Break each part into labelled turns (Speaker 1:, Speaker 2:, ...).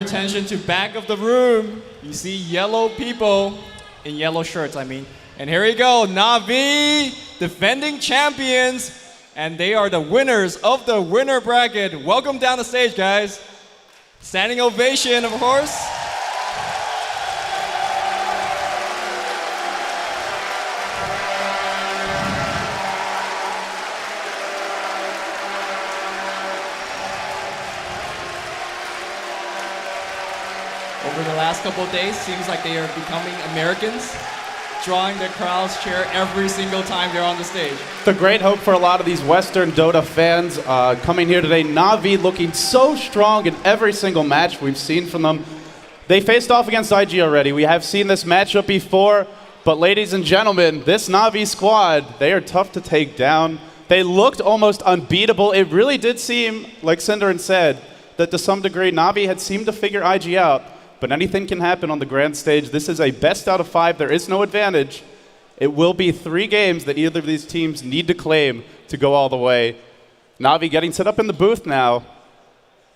Speaker 1: attention to back of the room. You see yellow people in yellow shirts, I mean. And here we go, Na'Vi, defending champions. And they are the winners of the winner bracket. Welcome down the stage, guys. Standing ovation, of course. Over the last couple of days, seems like they are becoming Americans, drawing the crowd's cheer every single time they're on the stage.
Speaker 2: The great hope for a lot of these Western Dota fans coming here today. Na'Vi looking so strong in every single match we've seen from them. They faced off against IG already. We have seen this matchup before, but ladies and gentlemen, this Na'Vi squad, they are tough to take down. They looked almost unbeatable. It really did seem, like Cinderin said, that to some degree Na'Vi had seemed to figure IG out. But anything can happen on the grand stage. This is a best out of 5. There is no advantage. It will be 3 games that either of these teams need to claim to go all the way. Na'Vi getting set up in the booth now.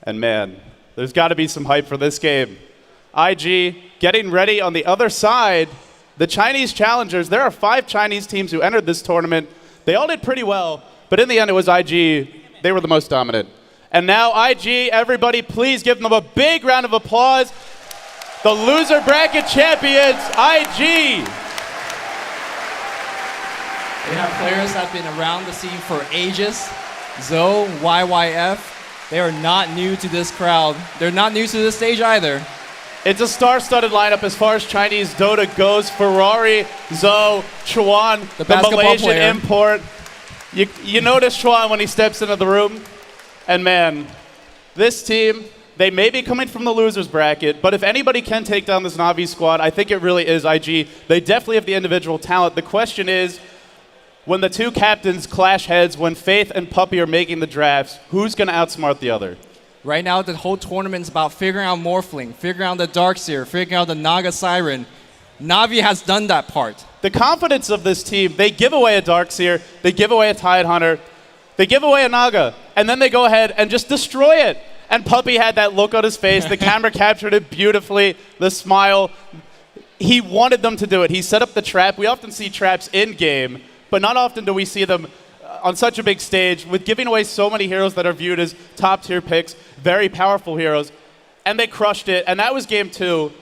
Speaker 2: And man, there's got to be some hype for this game. IG getting ready on the other side. The Chinese challengers, there are 5 Chinese teams who entered this tournament. They all did pretty well, but in the end it was IG. They were the most dominant. And now IG, everybody please give them a big round of applause. The loser bracket champions, IG.
Speaker 1: They have players that have been around the scene for ages. Zoe, YYF, they are not new to this crowd. They're not new to this stage either.
Speaker 2: It's a star-studded lineup as far as Chinese Dota goes. Ferrari, Zoe, Chuan, the Malaysian
Speaker 1: player.
Speaker 2: import. You notice Chuan when he steps into the room. And man, this team, they may be coming from the losers bracket, but if anybody can take down this Na'Vi squad, I think it really is IG. They definitely have the individual talent. The question is, when the 2 captains clash heads, when Faith and Puppey are making the drafts, who's going to outsmart the other?
Speaker 1: Right now, the whole tournament's about figuring out Morphling, figuring out the Darkseer, figuring out the Naga Siren. Na'Vi has done that part.
Speaker 2: The confidence of this team, they give away a Darkseer, they give away a Tidehunter, they give away a Naga, and then they go ahead and just destroy it. And Puppey had that look on his face. The camera captured it beautifully, the smile. He wanted them to do it. He set up the trap. We often see traps in-game, but not often do we see them on such a big stage with giving away so many heroes that are viewed as top-tier picks, very powerful heroes. And they crushed it, and that was game 2.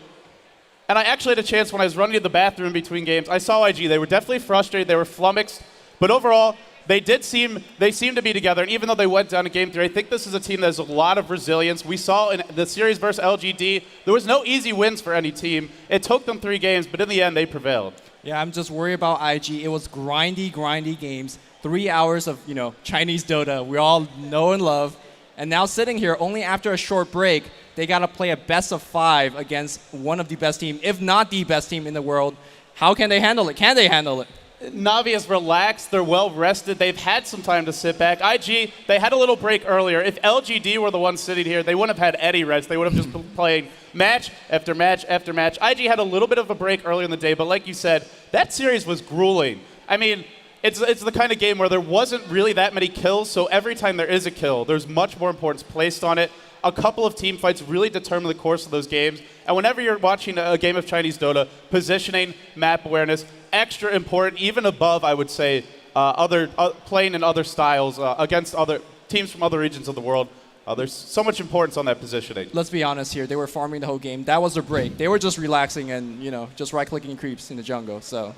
Speaker 2: And I actually had a chance when I was running to the bathroom between games. I saw IG. They were definitely frustrated. They were flummoxed. But overall, they seem to be together, and even though they went down in Game 3, I think this is a team that has a lot of resilience. We saw in the series versus LGD, there was no easy wins for any team. It took them 3 games, but in the end, they prevailed.
Speaker 1: Yeah, I'm just worried about IG. It was grindy games. 3 hours of, Chinese Dota we all know and love. And now sitting here, only after a short break, they got to play a best of 5 against one of the best team, if not the best team in the world. How can they handle it? Can they handle it?
Speaker 2: Na'Vi is relaxed. They're well rested. They've had some time to sit back. IG, they had a little break earlier. If LGD were the ones sitting here, they wouldn't have had any rest. They would have just been playing match after match after match. IG had a little bit of a break earlier in the day, but like you said, that series was grueling. I mean, it's the kind of game where there wasn't really that many kills, so every time there is a kill, there's much more importance placed on it. A couple of team fights really determine the course of those games. And whenever you're watching a game of Chinese Dota, positioning, map awareness, extra important, even above, I would say, playing in other styles against other teams from other regions of the world. There's so much importance on that positioning.
Speaker 1: Let's be honest here. They were farming the whole game. That was their break. They were just relaxing and, just right-clicking creeps in the jungle. So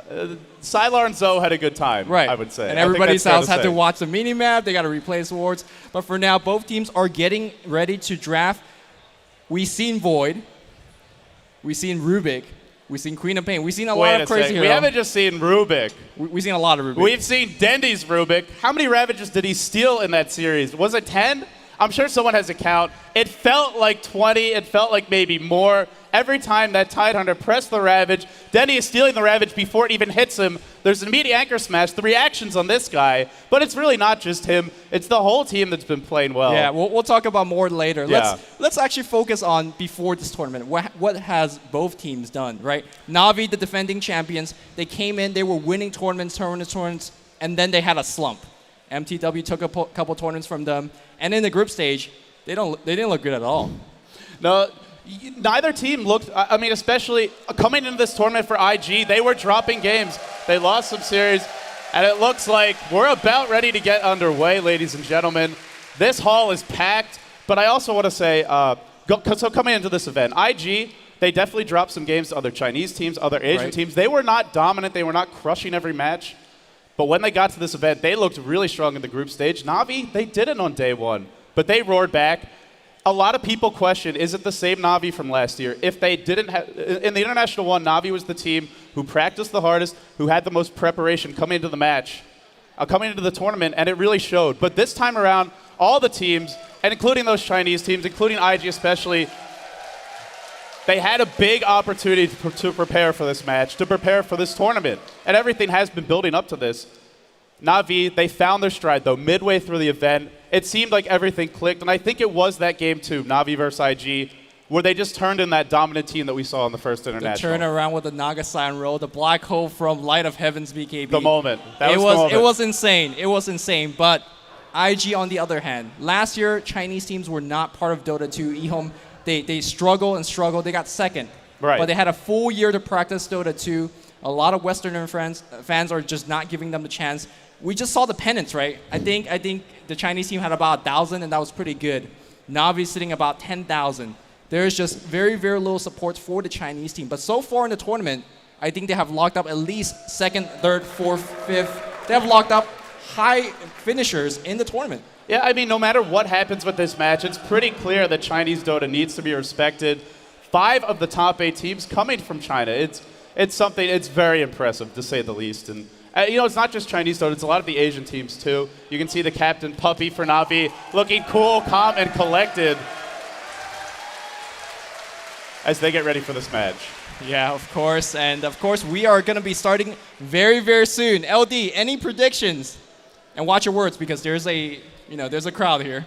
Speaker 2: Sylar and Zoe had a good time,
Speaker 1: right.
Speaker 2: I would say.
Speaker 1: And everybody's else had to watch the mini-map. They got to replay swords. But for now, both teams are getting ready to draft. We've seen Void. We've seen Rubik. We've seen Queen of Pain. We've seen a lot of crazy heroes.
Speaker 2: We haven't just seen Rubik.
Speaker 1: We've seen a lot of Rubik.
Speaker 2: We've seen Dendy's Rubik. How many Ravages did he steal in that series? Was it 10? I'm sure someone has a count. It felt like 20. It felt like maybe more. Every time that Tidehunter pressed the Ravage, Dendy is stealing the Ravage before it even hits him. There's an immediate anchor smash. The reactions on this guy, but it's really not just him. It's the whole team that's been playing well.
Speaker 1: Yeah, we'll talk about more later.
Speaker 2: Yeah.
Speaker 1: Let's actually focus on before this tournament. What has both teams done, right? Na'Vi, the defending champions, they came in, they were winning tournaments, and then they had a slump. MTW took a couple tournaments from them, and in the group stage, they didn't look good at all.
Speaker 2: No, neither team looked, I mean, especially coming into this tournament for IG, they were dropping games. They lost some series, and it looks like we're about ready to get underway, ladies and gentlemen. This hall is packed, but I also want to say, so coming into this event, IG, they definitely dropped some games to other Chinese teams, other Asian teams. They were not dominant. They were not crushing every match. But when they got to this event, they looked really strong in the group stage. Na'Vi, they didn't on day one, but they roared back. A lot of people question, is it the same Na'Vi from last year? If they didn't have, in the International 1, Na'Vi was the team who practiced the hardest, who had the most preparation coming into the match, coming into the tournament, and it really showed. But this time around, all the teams, and including those Chinese teams, including IG especially, they had a big opportunity to prepare for this match, to prepare for this tournament. And everything has been building up to this. Na'Vi, they found their stride, though, midway through the event. It seemed like everything clicked, and I think it was that game, too, Na'Vi versus IG, where they just turned in that dominant team that we saw in the first international.
Speaker 1: The turnaround with the Naga-san roll, the black hole from Light of Heaven's BKB.
Speaker 2: The moment. That was the moment.
Speaker 1: It was insane. It was insane, but IG, on the other hand, last year, Chinese teams were not part of Dota 2. eHome, they struggled and struggled. They got second.
Speaker 2: Right.
Speaker 1: But they had a full year to practice Dota 2. A lot of Western fans are just not giving them the chance. We just saw the pennants, right? I think the Chinese team had about 1,000, and that was pretty good. Na'Vi sitting about 10,000. There's just very, very little support for the Chinese team. But so far in the tournament, I think they have locked up at least second, third, fourth, fifth. They have locked up high finishers in the tournament.
Speaker 2: Yeah, I mean, no matter what happens with this match, it's pretty clear that Chinese Dota needs to be respected. 5 of the top 8 teams coming from China. It's something, it's very impressive, to say the least. And it's not just Chinese Dota, it's a lot of the Asian teams, too. You can see the captain, Puppy, for Na'Vi, looking cool, calm, and collected as they get ready for this match.
Speaker 1: Yeah, of course. And, of course, we are going to be starting very, very soon. LD, any predictions? And watch your words, because there's a crowd here.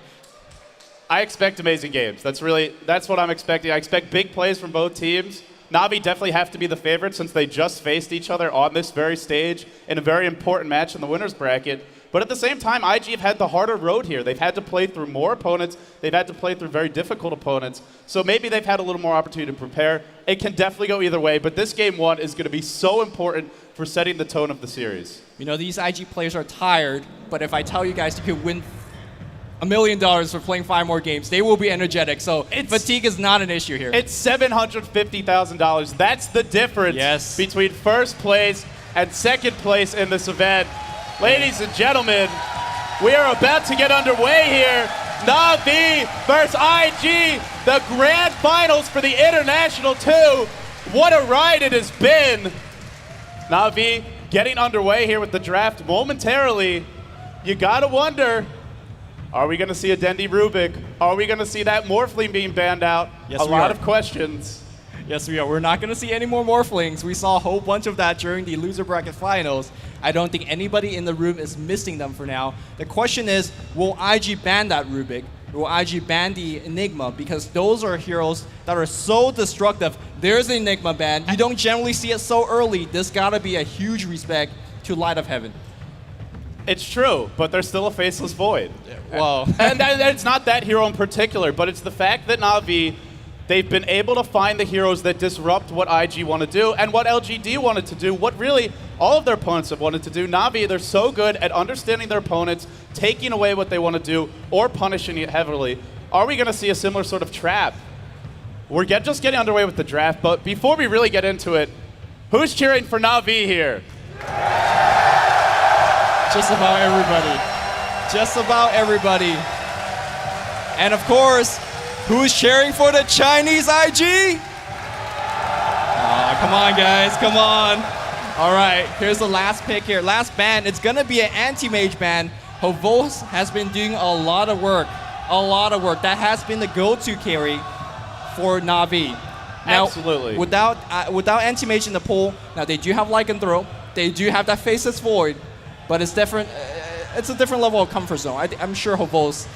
Speaker 2: I expect amazing games. That's what I'm expecting. I expect big plays from both teams. Na'Vi definitely have to be the favorite since they just faced each other on this very stage in a very important match in the winner's bracket. But at the same time, IG have had the harder road here. They've had to play through more opponents. They've had to play through very difficult opponents. So maybe they've had a little more opportunity to prepare. It can definitely go either way, but this game 1 is going to be so important for setting the tone of the series.
Speaker 1: These IG players are tired, but if I tell you guys you could win $1 million for playing 5 more games, they will be energetic. So fatigue is not an issue here.
Speaker 2: It's $750,000. That's the difference between first place and second place in this event. Ladies and gentlemen, we are about to get underway here. Na'Vi versus IG, the grand finals for the International 2. What a ride it has been. Na'Vi getting underway here with the draft momentarily. You gotta wonder, are we gonna see a Dendi Rubik? Are we gonna see that Morphling being banned out?
Speaker 1: Yes,
Speaker 2: a lot of questions.
Speaker 1: Yes, we are. We're not going to see any more Morphlings. We saw a whole bunch of that during the loser bracket finals. I don't think anybody in the room is missing them for now. The question is, will IG ban that Rubik? Will IG ban the Enigma? Because those are heroes that are so destructive. There's an Enigma ban. You don't generally see it so early. This got to be a huge respect to Light of Heaven.
Speaker 2: It's true, but they're still a faceless void.
Speaker 1: Well,
Speaker 2: and it's not that hero in particular, but it's the fact that Na'Vi, they've been able to find the heroes that disrupt what IG want to do and what LGD wanted to do, what really all of their opponents have wanted to do. Na'Vi, they're so good at understanding their opponents, taking away what they want to do, or punishing it heavily. Are we going to see a similar sort of trap? We're just getting underway with the draft, but before we really get into it, who's cheering for Na'Vi here?
Speaker 1: Just about everybody. Just about everybody. And of course, who's cheering for the Chinese IG? Come on, guys, come on. All right, here's the last pick here. Last ban, it's gonna be an anti-mage ban. Hovos has been doing a lot of work. That has been the go-to carry for Na'Vi. Now,
Speaker 2: absolutely.
Speaker 1: Without anti-mage in the pool, now they do have Lycanthrope. They do have that Faceless Void, but it's different. It's a different level of comfort zone. I'm sure Hovos.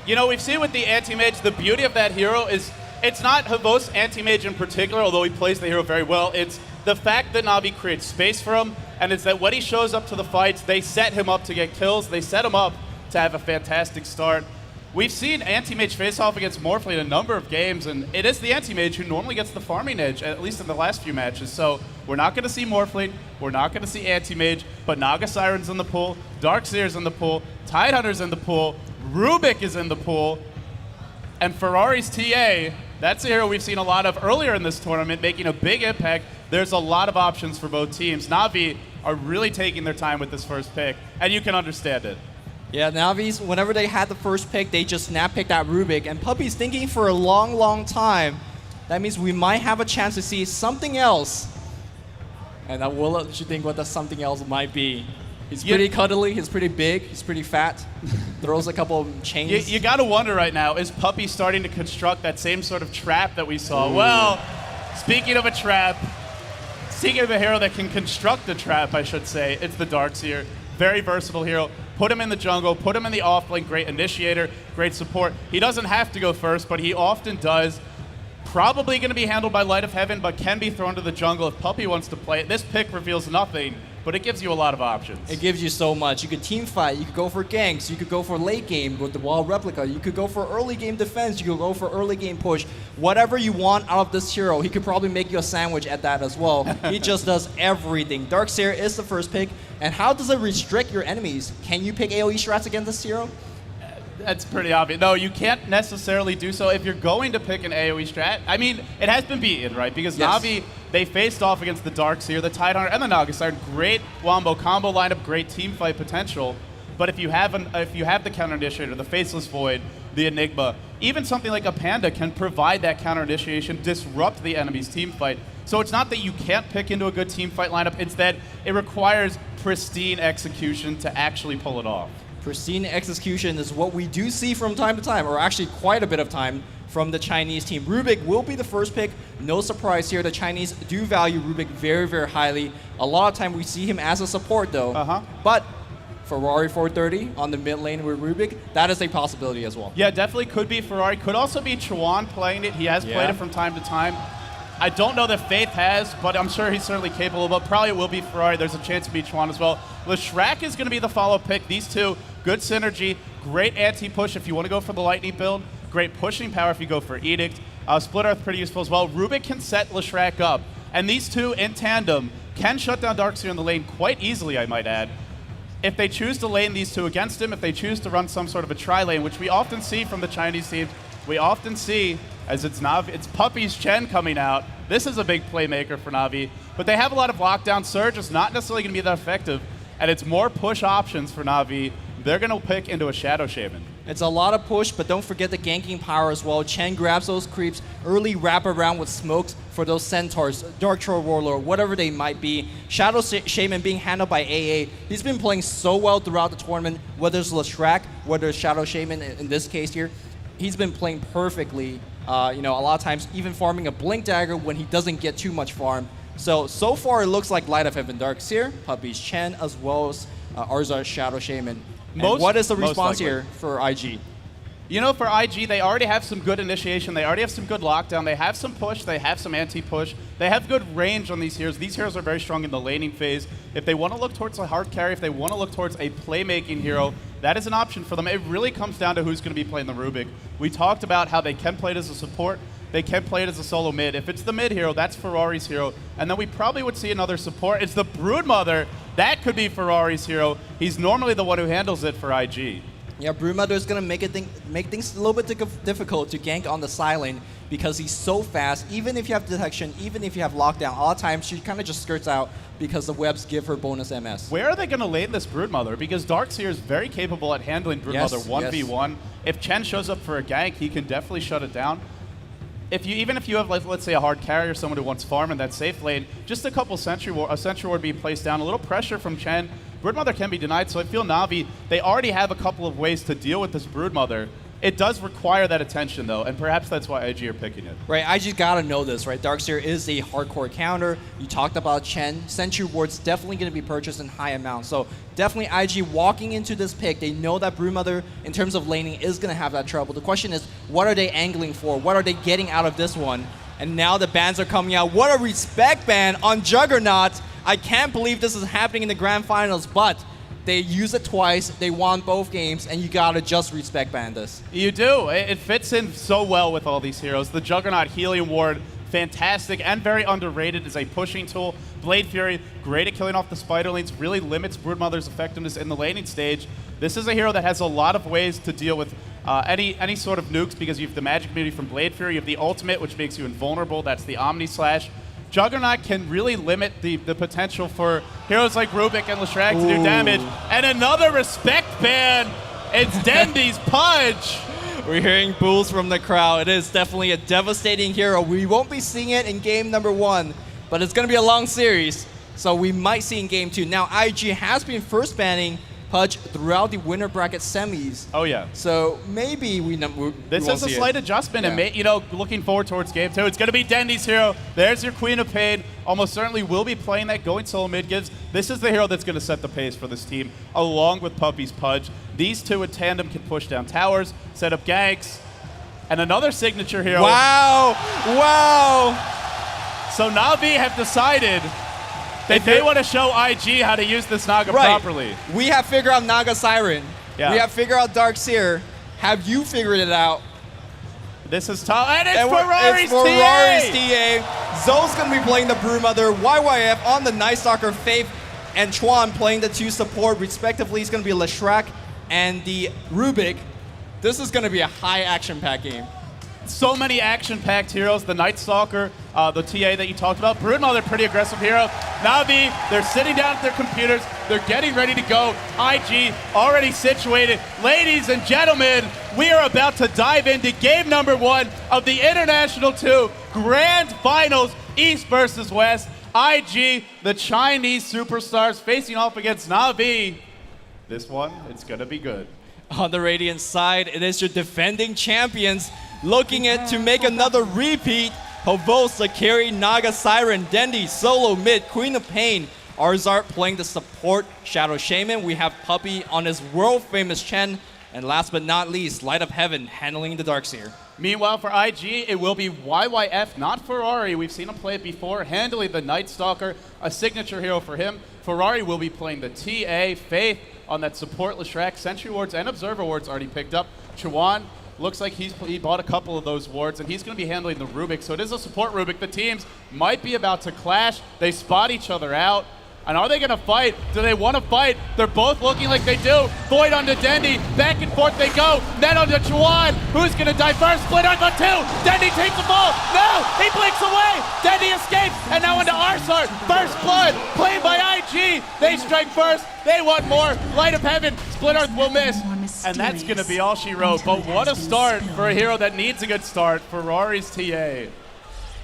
Speaker 2: We've seen with the anti-mage, the beauty of that hero is it's not Hovos anti-mage in particular, although he plays the hero very well. It's the fact that Na'Vi creates space for him, and it's that when he shows up to the fights, they set him up to get kills. They set him up to have a fantastic start. We've seen Anti-Mage face off against Morphling a number of games, and it is the Anti-Mage who normally gets the farming edge, at least in the last few matches. So we're not going to see Morphling, we're not going to see Anti-Mage, but Naga Siren's in the pool, Darkseer's in the pool, Tidehunter's in the pool, Rubik is in the pool, and Ferrari's TA, that's a hero we've seen a lot of earlier in this tournament, making a big impact. There's a lot of options for both teams. Na'Vi are really taking their time with this first pick, and you can understand it.
Speaker 1: Yeah, Navi's, whenever they had the first pick, they just snap picked that Rubik. And Puppy's thinking for a long, long time. That means we might have a chance to see something else. And I will let you think what the something else might be. He's pretty cuddly, he's pretty big, he's pretty fat. Throws a couple of chains.
Speaker 2: You got to wonder right now, is Puppy starting to construct that same sort of trap that we saw? Ooh. Well, speaking of a trap, speaking of a hero that can construct a trap, I should say, it's the Darkseer. Very versatile hero. Put him in the jungle, put him in the off-lane, great initiator, great support. He doesn't have to go first, but he often does. Probably going to be handled by Light of Heaven, but can be thrown to the jungle if Puppy wants to play it. This pick reveals nothing, but it gives you a lot of options.
Speaker 1: It gives you so much. You could team fight, you could go for ganks, you could go for late game with the Wild Replica, you could go for early game defense, you could go for early game push. Whatever you want out of this hero, he could probably make you a sandwich at that as well. He just does everything. Darkseer is the first pick, and how does it restrict your enemies? Can you pick AoE strats against this hero?
Speaker 2: That's pretty obvious. No, you can't necessarily do so if you're going to pick an AoE strat. I mean, it has been beaten, right? Because yes. Na'Vi, they faced off against the Darkseer, the Tidehunter, and the Naga Siren. Great wombo combo lineup, great team fight potential. But if you have the counter initiator, the Faceless Void, the Enigma, even something like a Panda can provide that counter initiation, disrupt the enemy's team fight. So it's not that you can't pick into a good team fight lineup, it's that it requires pristine execution to actually pull it off.
Speaker 1: Pristine execution is what we do see from time to time, or actually quite a bit of time from the Chinese team. Rubik will be the first pick. No surprise here. The Chinese do value Rubik very, very highly. A lot of time we see him as a support though. But Ferrari 430 on the mid lane with Rubik, that is a possibility as well.
Speaker 2: Yeah, definitely could be Ferrari. Could also be Chuan playing it. He has played it from time to time. I don't know that Faith has, but I'm sure he's certainly capable. But probably it will be Ferrari. There's a chance to be Chuan as well. Leshrac is going to be the follow pick. These two, good synergy, great anti-push if you want to go for the Lightning build, great pushing power if you go for Edict. Split Earth pretty useful as well. Rubik can set Leshrac up. And these two in tandem can shut down Darkseer in the lane quite easily, I might add. If they choose to lane these two against him, if they choose to run some sort of a tri-lane, which we often see from the Chinese teams, we often see as it's Puppy's Chen coming out. This is a big playmaker for Na'Vi, but they have a lot of lockdown. Surge is not necessarily going to be that effective, and it's more push options for Na'Vi. They're going to pick into a Shadow Shaman.
Speaker 1: It's a lot of push, but don't forget the ganking power as well. Chen grabs those creeps, early wrap around with smokes for those centaurs, Dark Troll Warlord, whatever they might be. Shadow Shaman being handled by AA. He's been playing so well throughout the tournament, whether it's Leshrac, whether it's Shadow Shaman in this case here. He's been playing perfectly. A lot of times even farming a Blink Dagger when he doesn't get too much farm. So far it looks like Light of Heaven Darkseer, Puppy's Chen, as well as Arzar's Shadow Shaman. What is the response here for IG?
Speaker 2: For IG, they already have some good initiation. They already have some good lockdown. They have some push. They have some anti-push. They have good range on these heroes. These heroes are very strong in the laning phase. If they want to look towards a hard carry, if they want to look towards a playmaking hero, that is an option for them. It really comes down to who's going to be playing the Rubik. We talked about how they can play it as a support. They can play it as a solo mid. If it's the mid hero, that's Ferrari's hero. And then we probably would see another support. It's the Broodmother. That could be Ferrari's hero. He's normally the one who handles it for IG.
Speaker 1: Yeah, Broodmother is going to make things a little bit difficult to gank on the side lane because he's so fast. Even if you have detection, even if you have lockdown, a lot of times she kind of just skirts out because the webs give her bonus MS.
Speaker 2: Where are they going to lane this Broodmother? Because Darkseer is very capable at handling Broodmother 1v1. If Chen shows up for a gank, he can definitely shut it down. Even if you have, let's say, a hard carry or someone who wants farm in that safe lane, just a couple Sentry Ward being placed down, a little pressure from Chen, Broodmother can be denied, so I feel Na'Vi, they already have a couple of ways to deal with this Broodmother. It does require that attention, though, and perhaps that's why IG are picking it.
Speaker 1: Right, IG gotta know this, right? Darkseer is a hardcore counter. You talked about Chen. Sentry Ward's definitely gonna be purchased in high amounts. So definitely IG walking into this pick, they know that Broodmother, in terms of laning, is gonna have that trouble. The question is, what are they angling for? What are they getting out of this one? And now the bans are coming out. What a respect ban on Juggernaut. I can't believe this is happening in the grand finals, but They use it twice. They won both games, and you gotta just respect Bandus.
Speaker 2: You do. It fits in so well with all these heroes. The Juggernaut Helium Ward, fantastic and very underrated as a pushing tool. Blade Fury, great at killing off the spider lanes, really limits Broodmother's effectiveness in the laning stage. This is a hero that has a lot of ways to deal with any sort of nukes because you have the magic immunity from Blade Fury, you have the ultimate, which makes you invulnerable. That's the Omni Slash. Juggernaut can really limit the potential for heroes like Rubik and Leshrac to do damage. And another respect ban. It's Dendi's Pudge.
Speaker 1: We're hearing boos from the crowd. It is definitely a devastating hero. We won't be seeing it in game number 1, but it's going to be a long series, so we might see in game 2. Now, IG has been first banning Pudge throughout the winner bracket semis.
Speaker 2: Oh, yeah.
Speaker 1: So maybe
Speaker 2: This is a slight adjustment, and looking forward towards game 2. It's going to be Dendi's hero. There's your Queen of Pain. Almost certainly will be playing that going solo mid gives. This is the hero that's going to set the pace for this team, along with Puppy's Pudge. These two in tandem can push down towers, set up ganks, and another signature hero.
Speaker 1: Wow! Wow!
Speaker 2: So Na'Vi have decided that they want to show IG how to use this Naga properly.
Speaker 1: We have figured out Naga Siren.
Speaker 2: Yeah.
Speaker 1: We have figured out Darkseer. Have you figured it out?
Speaker 2: This is tough. And it's
Speaker 1: Ferrari's TA. Zoe's going to be playing the Broodmother. YYF on the Night Stalker. Faith and Chuan playing the 2 support respectively. It's going to be Leshrac and the Rubik. This is going to be a high action-packed game.
Speaker 2: So many action-packed heroes. The Night Stalker, the TA that you talked about. Broodmother, pretty aggressive hero. Na'Vi, they're sitting down at their computers. They're getting ready to go. IG already situated. Ladies and gentlemen, we are about to dive into game number 1 of the International 2 Grand Finals, East versus West. IG, the Chinese superstars, facing off against Na'Vi. This one, it's going to be good.
Speaker 1: On the Radiant side, it is your defending champions looking to make another repeat. Havosa carry Naga Siren, Dendi, solo mid, Queen of Pain, Arzart playing the support, Shadow Shaman. We have Puppy on his world famous Chen, and last but not least, Light of Heaven handling the Darkseer.
Speaker 2: Meanwhile, for IG, it will be YYF, not Ferrari. We've seen him play it before, handling the Night Stalker, a signature hero for him. Ferrari will be playing the TA, Faith on that support Leshrac. Sentry wards and Observer wards already picked up. Chuan looks like he bought a couple of those wards, and he's going to be handling the Rubik. So it is a support Rubik. The teams might be about to clash. They spot each other out. And are they going to fight? Do they want to fight? They're both looking like they do. Void onto Dendi. Back and forth they go. Then onto Chuan. Who's going to die first? Split onto 2. Dendi takes the ball. No! He blinks away. Dendi escapes. And now into Arzart. First blood. Played by IG. They strike first. They want more. Light of Heaven. Split Earth will miss. And that's going to be all she wrote. But what a start for a hero that needs a good start. Ferrari's TA.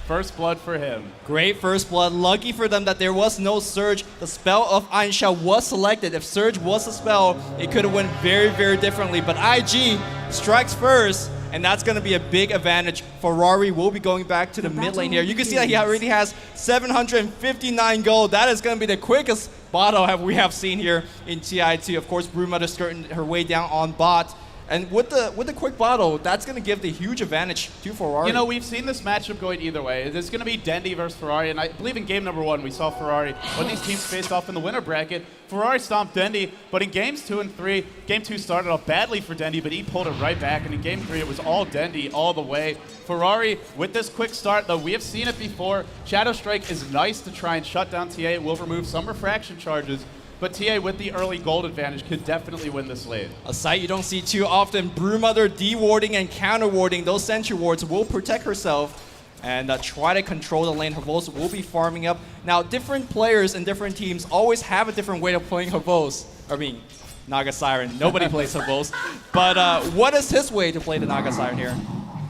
Speaker 2: First blood for him.
Speaker 1: Great first blood. Lucky for them that there was no Surge. The spell of Ainsha was selected. If Surge was a spell, it could have went very, very differently. But IG strikes first, and that's going to be a big advantage. Ferrari will be going back to the mid lane here. You can see that he already has 759 gold. That is going to be the quickest bottle we have seen here in TI2. Of course, Broodmother skirting her way down on bot. And with the quick bottle, that's going to give the huge advantage to Ferrari.
Speaker 2: You know, we've seen this matchup going either way. It's going to be Dendi versus Ferrari, and I believe in game number 1 we saw Ferrari. When these teams faced off in the winner bracket, Ferrari stomped Dendi, but in games 2 and 3, game 2 started off badly for Dendi, but he pulled it right back, and in game 3 it was all Dendi all the way. Ferrari, with this quick start, though, we have seen it before. Shadow Strike is nice to try and shut down TA. It will remove some refraction charges. But TA, with the early gold advantage, could definitely win this lane.
Speaker 1: A sight you don't see too often. Broodmother de-warding and counter-warding. Those sentry wards will protect herself and try to control the lane. Havos will be farming up. Now, different players and different teams always have a different way of playing Havos. I mean, Naga Siren. Nobody plays Havos. But what is his way to play the Naga Siren here?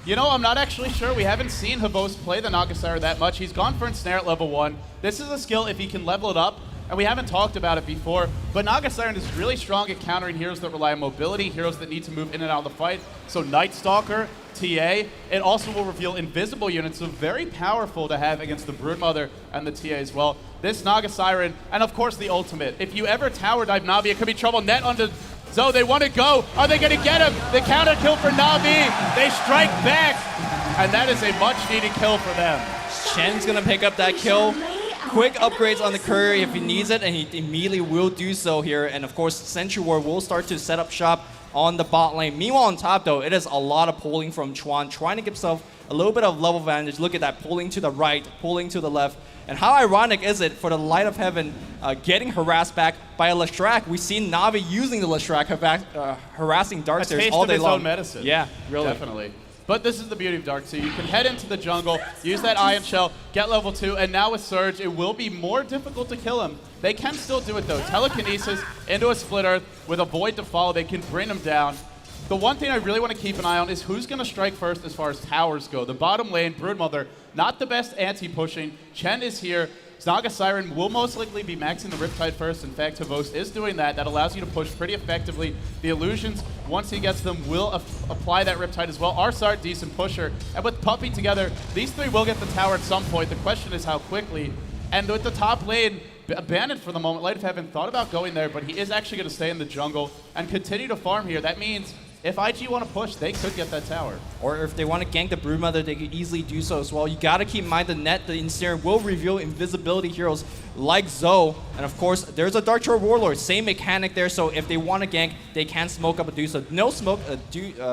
Speaker 2: You know, I'm not actually sure. We haven't seen Havos play the Naga Siren that much. He's gone for ensnare at level 1. This is a skill if he can level it up. And we haven't talked about it before, but Naga Siren is really strong at countering heroes that rely on mobility, heroes that need to move in and out of the fight. So Night Stalker, TA, it also will reveal invisible units, so very powerful to have against the Broodmother and the TA as well. This Naga Siren, and of course the ultimate. If you ever tower dive Na'Vi, it could be trouble. Net onto Zoe, they want to go. Are they going to get him? The counter kill for Na'Vi. They strike back, and that is a much needed kill for them.
Speaker 1: Shen's going to pick up that kill. quick upgrades on the courier if he needs it, and he immediately will do so here. And of course, Sentry Ward will start to set up shop on the bot lane. Meanwhile, on top though, it is a lot of pulling from Chuan, trying to give himself a little bit of level advantage. Look at that, pulling to the right, pulling to the left. And how ironic is it for the Light of Heaven getting harassed back by a Leshrac? We've seen Na'Vi using the Leshrac, harassing Darkseers all day
Speaker 2: Its
Speaker 1: long.
Speaker 2: own medicine.
Speaker 1: Yeah, really.
Speaker 2: Definitely. But this is the beauty of Darkseer. You can head into the jungle, use that Ion Shell, get level 2, and now with Surge, it will be more difficult to kill him. They can still do it though. Telekinesis into a Split Earth with a Void to follow. They can bring him down. The one thing I really want to keep an eye on is who's going to strike first as far as towers go. The bottom lane, Broodmother, not the best anti-pushing. Chen is here. Naga Siren will most likely be maxing the Riptide first. In fact, Havos is doing that. That allows you to push pretty effectively. The illusions, once he gets them, will apply that Riptide as well. Arsart, decent pusher. And with Puppey together, these three will get the tower at some point. The question is how quickly. And with the top lane, abandoned for the moment, Light of Heaven thought about going there, but he is actually going to stay in the jungle and continue to farm here. That means if IG want to push, they could get that tower.
Speaker 1: Or if they want to gank the Broodmother, they could easily do so as well. You got to keep in mind the net, the Ensnare will reveal invisibility heroes like Zoe. And of course, there's a Darkshore Warlord, same mechanic there. So if they want to gank, they can smoke up a do so. No smoke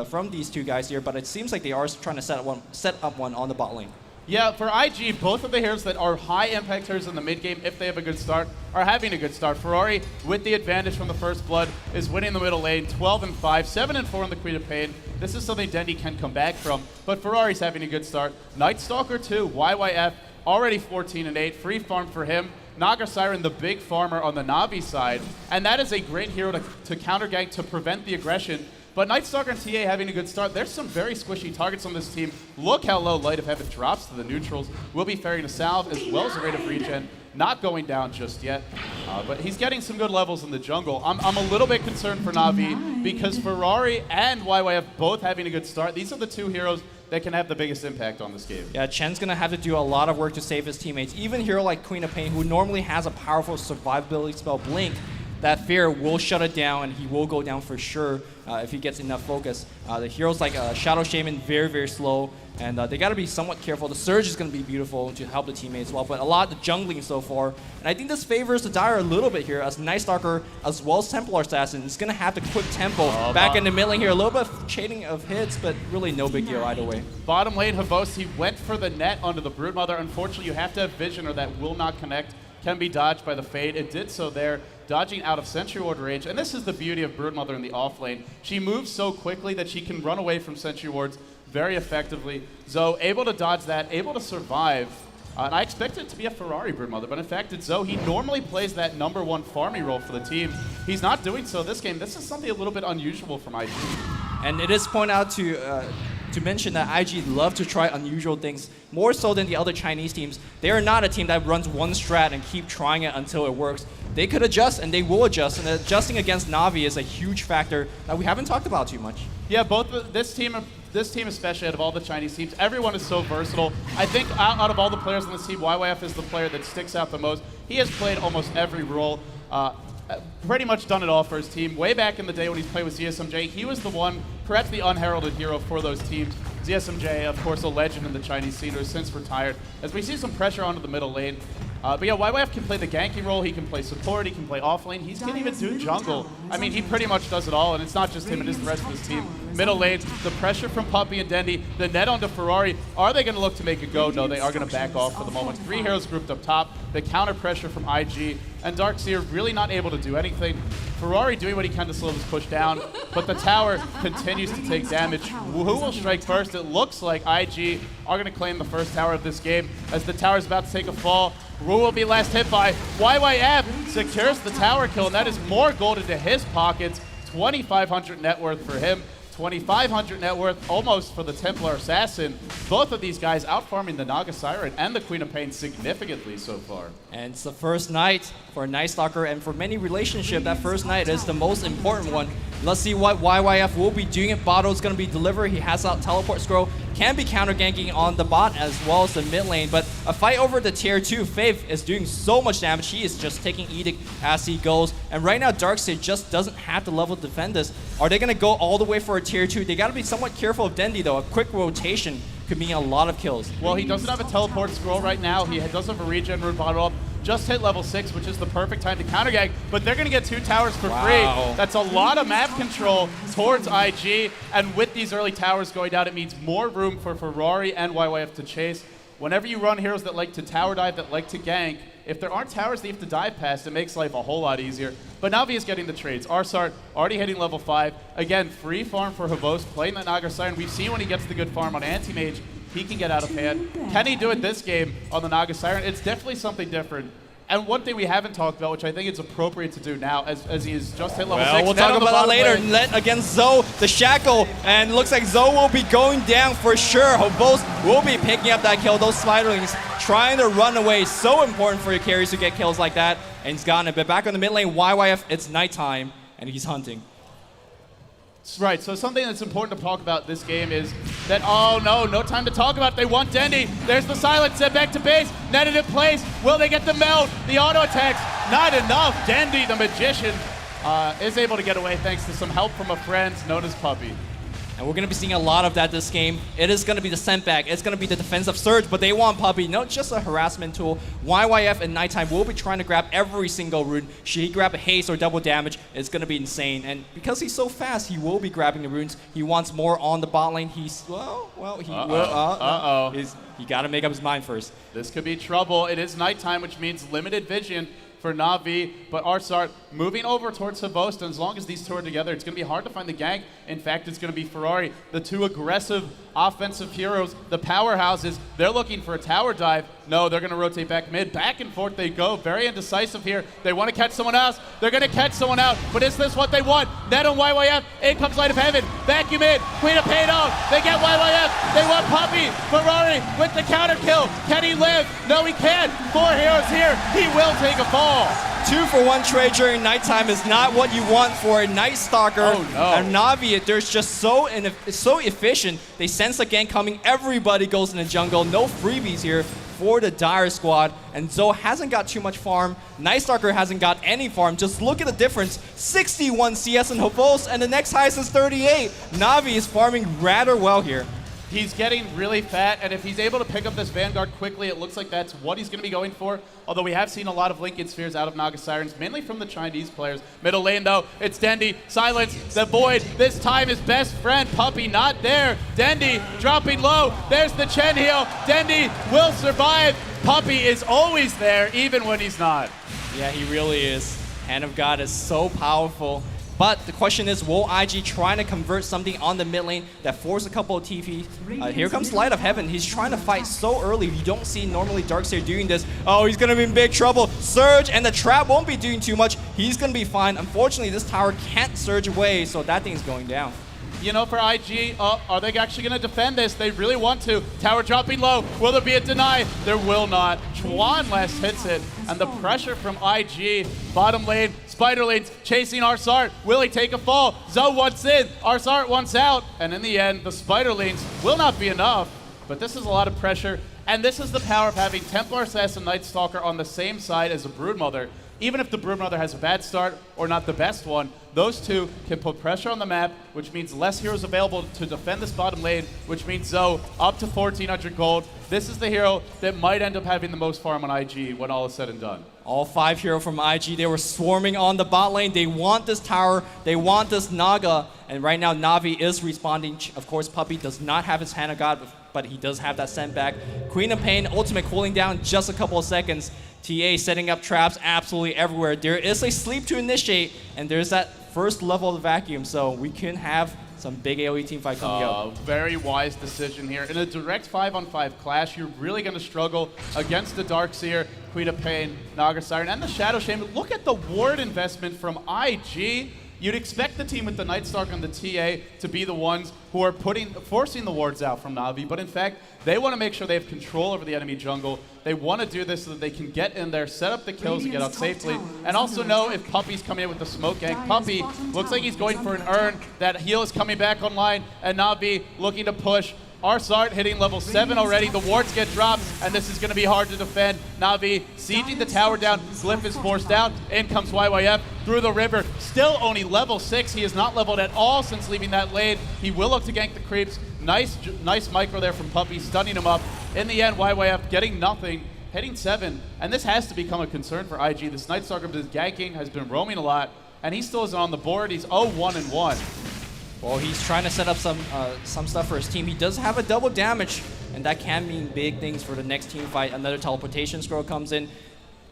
Speaker 1: from these two guys here, but it seems like they are trying to set up one on the bot lane.
Speaker 2: Yeah, for IG, both of the heroes that are high impact heroes in the mid game, if they have a good start, are having a good start. Ferrari, with the advantage from the first blood, is winning the middle lane, 12-5, 7-4 in the Queen of Pain. This is something Dendi can come back from, but Ferrari's having a good start. Night Stalker 2, YYF, already 14-8, free farm for him. Naga Siren, the big farmer on the Na'Vi side, and that is a great hero to counter gank, to prevent the aggression. But Night Stalker and TA having a good start. There's some very squishy targets on this team. Look how low Light of Heaven drops to the neutrals. Will be ferrying a salve as well as a rate of regen. Not going down just yet, but he's getting some good levels in the jungle. I'm a little bit concerned for Na'Vi because Ferrari and YYF both having a good start. These are the two heroes that can have the biggest impact on this game.
Speaker 1: Yeah, Chen's going to have to do a lot of work to save his teammates. Even a hero like Queen of Pain, who normally has a powerful survivability spell, Blink, that fear will shut it down, and he will go down for sure if he gets enough focus. The heroes like Shadow Shaman, very, very slow, and they got to be somewhat careful. The Surge is going to be beautiful to help the teammates as well, but a lot of the jungling so far. And I think this favors the Dire a little bit here, as Night Stalker as well as Templar Assassin is going to have the quick tempo back in the mid lane here. A little bit of shading of hits, but really no big deal either way.
Speaker 2: Bottom lane, Havos, he went for the net onto the Broodmother. Unfortunately, you have to have Vision or that will not connect. Can be dodged by the Fade. It did so there, dodging out of Sentry Ward range. And this is the beauty of Broodmother in the off lane. She moves so quickly that she can run away from Sentry Wards very effectively. Zoe able to dodge that, able to survive. And I expect it to be a Ferrari Broodmother, but in fact it's Zoe. He normally plays that #1 farming role for the team. He's not doing so this game. This is something a little bit unusual from IG.
Speaker 1: And it is point out to mention that IG love to try unusual things, more so than the other Chinese teams. They are not a team that runs one strat and keep trying it until it works. They could adjust, and they will adjust, and adjusting against Na'Vi is a huge factor that we haven't talked about too much.
Speaker 2: Yeah, this team especially, out of all the Chinese teams, everyone is so versatile. I think out of all the players on this team, YYF is the player that sticks out the most. He has played almost every role. Pretty much done it all for his team. Way back in the day when he's played with ZSMJ, he was the one, perhaps the unheralded hero for those teams. ZSMJ, of course, a legend in the Chinese scene, who has since retired. As we see some pressure onto the middle lane. But yeah, YYF can play the ganking role, he can play support, he can play off lane, he can even do jungle. I mean, he pretty much does it all, and it's not just him, it is the rest of his team. Middle lane, the pressure from Puppey and Dendi, the net onto Ferrari. Are they going to look to make a go? No, they are going to back off for the moment. 3 heroes grouped up top, the counter pressure from IG, and Darkseer really not able to do anything. Ferrari doing what he can to slow this push down, but the tower continues to take damage. Who will strike first? It looks like IG are going to claim the first tower of this game as the tower is about to take a fall. Wu will be last hit by YYF, secures the tower kill, and that is more gold into his pockets. 2,500 net worth for him. 2,500 net worth almost for the Templar Assassin. Both of these guys out farming the Naga Siren and the Queen of Pain significantly so far.
Speaker 1: And it's the first night for Night Stalker, and for many relationship, that first night is the most important one. Let's see what YYF will be doing. Bado's going to be delivered. He has out teleport scroll. Can be counter ganking on the bot as well as the mid lane, but a fight over the tier 2. Faith is doing so much damage. He is just taking Edict as he goes. And right now, Darkseid just doesn't have the level to defend this. Are they going to go all the way for a tier 2? They got to be somewhat careful of Dendi though. A quick rotation could mean a lot of kills.
Speaker 2: Well, he doesn't have a teleport scroll right now. He does have a regen rune bottle up. just hit level 6, which is the perfect time to counter gank, but they're going to get 2 towers for
Speaker 1: Wow.
Speaker 2: free. That's a lot of map control towards IG, and with these early towers going down, it means more room for Ferrari and YYF to chase. Whenever you run heroes that like to tower dive, that like to gank, if there aren't towers that you have to dive past, it makes life a whole lot easier. But Na'Vi is getting the trades. Arsart already hitting level 5. Again, free farm for Havos, playing that Naga Siren. We've seen when he gets the good farm on Anti-Mage, he can get out of hand. Can he do it this game on the Naga Siren? It's definitely something different. And one thing we haven't talked about, which I think it's appropriate to do now, as he has just hit level 6.
Speaker 1: We'll talk about that later.
Speaker 2: Lane.
Speaker 1: Net against Zoe, the Shackle, and looks like Zoe will be going down for sure. Havos will be picking up that kill. Those Spiderlings trying to run away. So important for your carries to get kills like that. And he's gotten it. But back on the mid lane, YYF, it's nighttime, and he's hunting.
Speaker 2: Right, so something that's important to talk about this game is that, oh no time to talk about it. They want Dendi. There's the silence, set back to base, netted in place. Will they get the melt? The auto attacks, not enough. Dendi, the magician, is able to get away thanks to some help from a friend known as Puppey.
Speaker 1: And we're going to be seeing a lot of that this game. It is going to be the sent back. It's going to be the defensive surge, but they want Puppey, not just a harassment tool. YYF in nighttime will be trying to grab every single rune. Should he grab a haste or double damage, it's going to be insane. And because he's so fast, he will be grabbing the runes. He wants more on the bot lane. He got to make up his mind first.
Speaker 2: This could be trouble. It is nighttime, which means limited vision for Na'Vi, but Arsart moving over towards Havos, and as long as these two are together, it's going to be hard to find the gank. In fact, it's going to be Ferrari, the two aggressive offensive heroes, the powerhouses. They're looking for a tower dive. No, they're going to rotate back mid. Back and forth they go. Very indecisive here. They want to catch someone else. They're going to catch someone out, but is this what they want? Net on YYF. In comes Light of Heaven. Vacuum in. Queen of Pain out. They get YYF. They want Puppey. Ferrari with the counter kill. Can he live? No, he can't. 4 heroes here. He will take a fall.
Speaker 1: 2-for-1 trade during nighttime is not what you want for a Night Stalker.
Speaker 2: Oh, no.
Speaker 1: And Na'Vi, they're just so efficient. They sense the gank coming. Everybody goes in the jungle. No freebies here for the Dire squad. And Zoe hasn't got too much farm. Night Stalker hasn't got any farm. Just look at the difference. 61 CS in Havos, and the next highest is 38. Na'Vi is farming rather well here.
Speaker 2: He's getting really fat, and if he's able to pick up this Vanguard quickly, it looks like that's what he's going to be going for. Although we have seen a lot of Lincoln Spheres out of Naga Sirens, mainly from the Chinese players. Middle lane, though, it's Dendi. Silence, the Void. This time his best friend, Puppey, not there. Dendi dropping low. There's the Chen heal. Dendi will survive. Puppey is always there, even when he's not.
Speaker 1: Yeah, he really is. Hand of God is so powerful. But the question is, will IG trying to convert something on the mid lane that force a couple of TPs? Here comes Light of Heaven. He's trying to fight so early. You don't see normally Darkseer doing this. Oh, he's going to be in big trouble. Surge, and the trap won't be doing too much. He's going to be fine. Unfortunately, this tower can't surge away, so that thing's going down.
Speaker 2: You know, for IG, are they actually going to defend this? They really want to. Tower dropping low. Will there be a deny? There will not. Chuan last hits it. And the pressure from IG, bottom lane, Spider lanes chasing Arsart. Will he take a fall? Zoe wants in. Arsart wants out. And in the end, the Spider lanes will not be enough. But this is a lot of pressure. And this is the power of having Templar Assassin Night Stalker on the same side as a Broodmother. Even if the Broodmother has a bad start or not the best one, those two can put pressure on the map, which means less heroes available to defend this bottom lane, which means Zoe up to 1,400 gold. This is the hero that might end up having the most farm on IG when all is said and done.
Speaker 1: All 5 heroes from IG, they were swarming on the bot lane. They want this tower. They want this Naga. And right now, Na'Vi is responding. Of course, Puppey does not have his Hand of God, but he does have that sent back. Queen of Pain, ultimate cooling down just a couple of seconds. TA setting up traps absolutely everywhere. There is a sleep to initiate, and there's that first level of the vacuum, so we can have some big AoE team fight coming up.
Speaker 2: Very wise decision here. In a direct 5-on-5 clash, you're really going to struggle against the Darkseer, Queen of Pain, Naga Siren, and the Shadow Shaman. Look at the ward investment from IG. You'd expect the team with the Night Stalker and the TA to be the ones who are forcing the wards out from Na'Vi, but in fact, they want to make sure they have control over the enemy jungle. They want to do this so that they can get in there, set up the kills, and get out safely, and also know if Puppey's coming in with the smoke gank. Puppey looks like he's going for an urn. That heal is coming back online, and Na'Vi looking to push. Arsart hitting level 7 already. The wards get dropped, and this is going to be hard to defend. Na'Vi sieging the tower down. Glyph is forced out. In comes YYF through the river. Still only level 6. He is not leveled at all since leaving that lane. He will look to gank the creeps. Nice micro there from Puppey, stunning him up. In the end, YYF getting nothing. hitting 7, and this has to become a concern for IG. This Night Stalker with his ganking has been roaming a lot, and he still isn't on the board. He's 0-1-1.
Speaker 1: Well, he's trying to set up some stuff for his team. He does have a double damage, and that can mean big things for the next team fight. Another teleportation scroll comes in.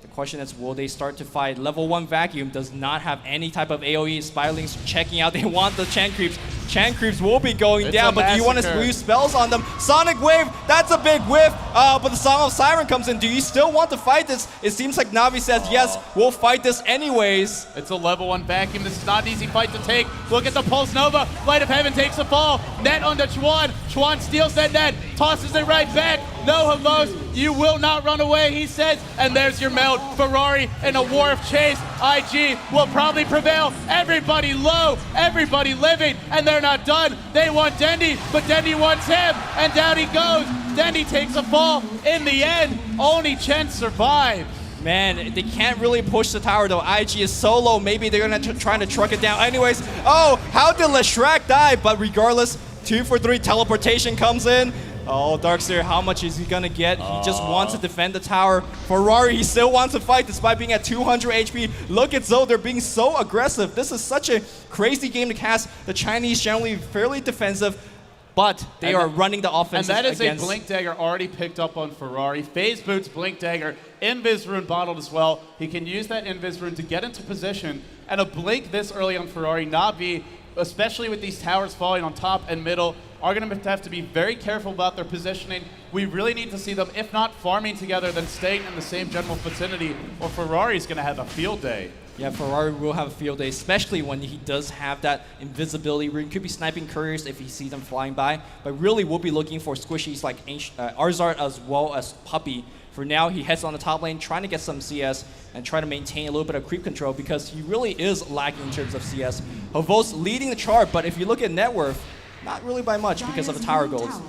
Speaker 1: The question is, will they start to fight? Level 1 Vacuum does not have any type of AoE. Spirelings checking out. They want the Chen Creeps. Chen Creeps will be going down, but do you want to use spells on them? Sonic Wave, that's a big whiff, but the Song of Siren comes in. Do you still want to fight this? It seems like Na'Vi says, yes, we'll fight this anyways.
Speaker 2: It's a level 1 Vacuum. This is not an easy fight to take. Look at the Pulse Nova. Light of Heaven takes a fall. Net onto Chuan. Chuan steals that net, tosses it right back. No, Havos, you will not run away, he says. And there's your melt. Ferrari in a war of chase. IG will probably prevail. Everybody low, everybody living, and they're not done. They want Dendi, but Dendi wants him, and down he goes. Dendi takes a fall. In the end, only Chen survives.
Speaker 1: Man, they can't really push the tower though. IG is so low, maybe they're gonna try to truck it down. Anyways, oh, how did Leshrac die? But regardless, 2 for 3 teleportation comes in. Oh, Darkseer, how much is he gonna get? He just wants to defend the tower. Ferrari, he still wants to fight despite being at 200 HP. Look at Zoe, they're being so aggressive. This is such a crazy game to cast. The Chinese generally fairly defensive, but they are running the offense.
Speaker 2: And that is a Blink Dagger already picked up on Ferrari. Phase Boots, Blink Dagger, Invis Rune bottled as well. He can use that Invis Rune to get into position, and a Blink this early on Ferrari, Na'Vi, especially with these towers falling on top and middle, are going to have to be very careful about their positioning. We really need to see them, if not farming together, then staying in the same general vicinity, or Ferrari's going to have a field day.
Speaker 1: Yeah, Ferrari will have a field day, especially when he does have that invisibility rune. Could be sniping couriers if he sees them flying by, but really we'll be looking for squishies like Arzard as well as Puppey. For now, he heads on the top lane, trying to get some CS and try to maintain a little bit of creep control because he really is lacking in terms of CS. Havos leading the chart, but if you look at net worth, not really by much because of the tower golds.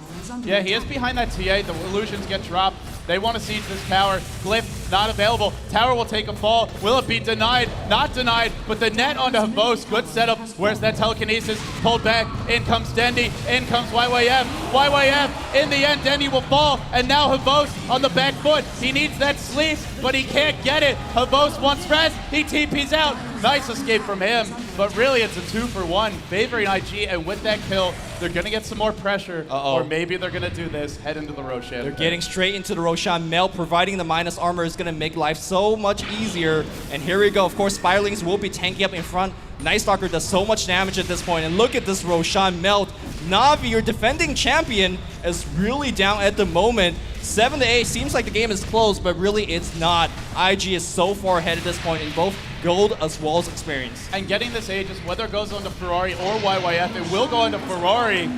Speaker 2: Yeah, he is behind that TA. The illusions get dropped. They want to siege this tower. Glyph not available. Tower will take a fall. Will it be denied? Not denied, but the net onto Havos. Good setup. Where's that telekinesis? Pulled back. In comes Dendi. In comes YYF. YYF. In the end, Dendi will fall. And now Havos on the back foot. He needs that sleep, but he can't get it. Havos wants rest. He TP's out. Nice escape from him. But really, it's a 2-for-1 favoring IG. And with that kill, they're going to get some more pressure. Or maybe they're going to do this. Head into the Roshan.
Speaker 1: They're getting straight into the Roshan. Mel providing the minus armor is going to make life so much easier. And here we go. Of course, Spirelings will be tanking up in front. Night Stalker does so much damage at this point. And look at this Roshan melt. Na'Vi, your defending champion, is really down at the moment. 7-8. Seems like the game is close, but really it's not. IG is so far ahead at this point in both gold as well as experience.
Speaker 2: And getting this Aegis, whether it goes onto Ferrari or YYF, it will go onto Ferrari.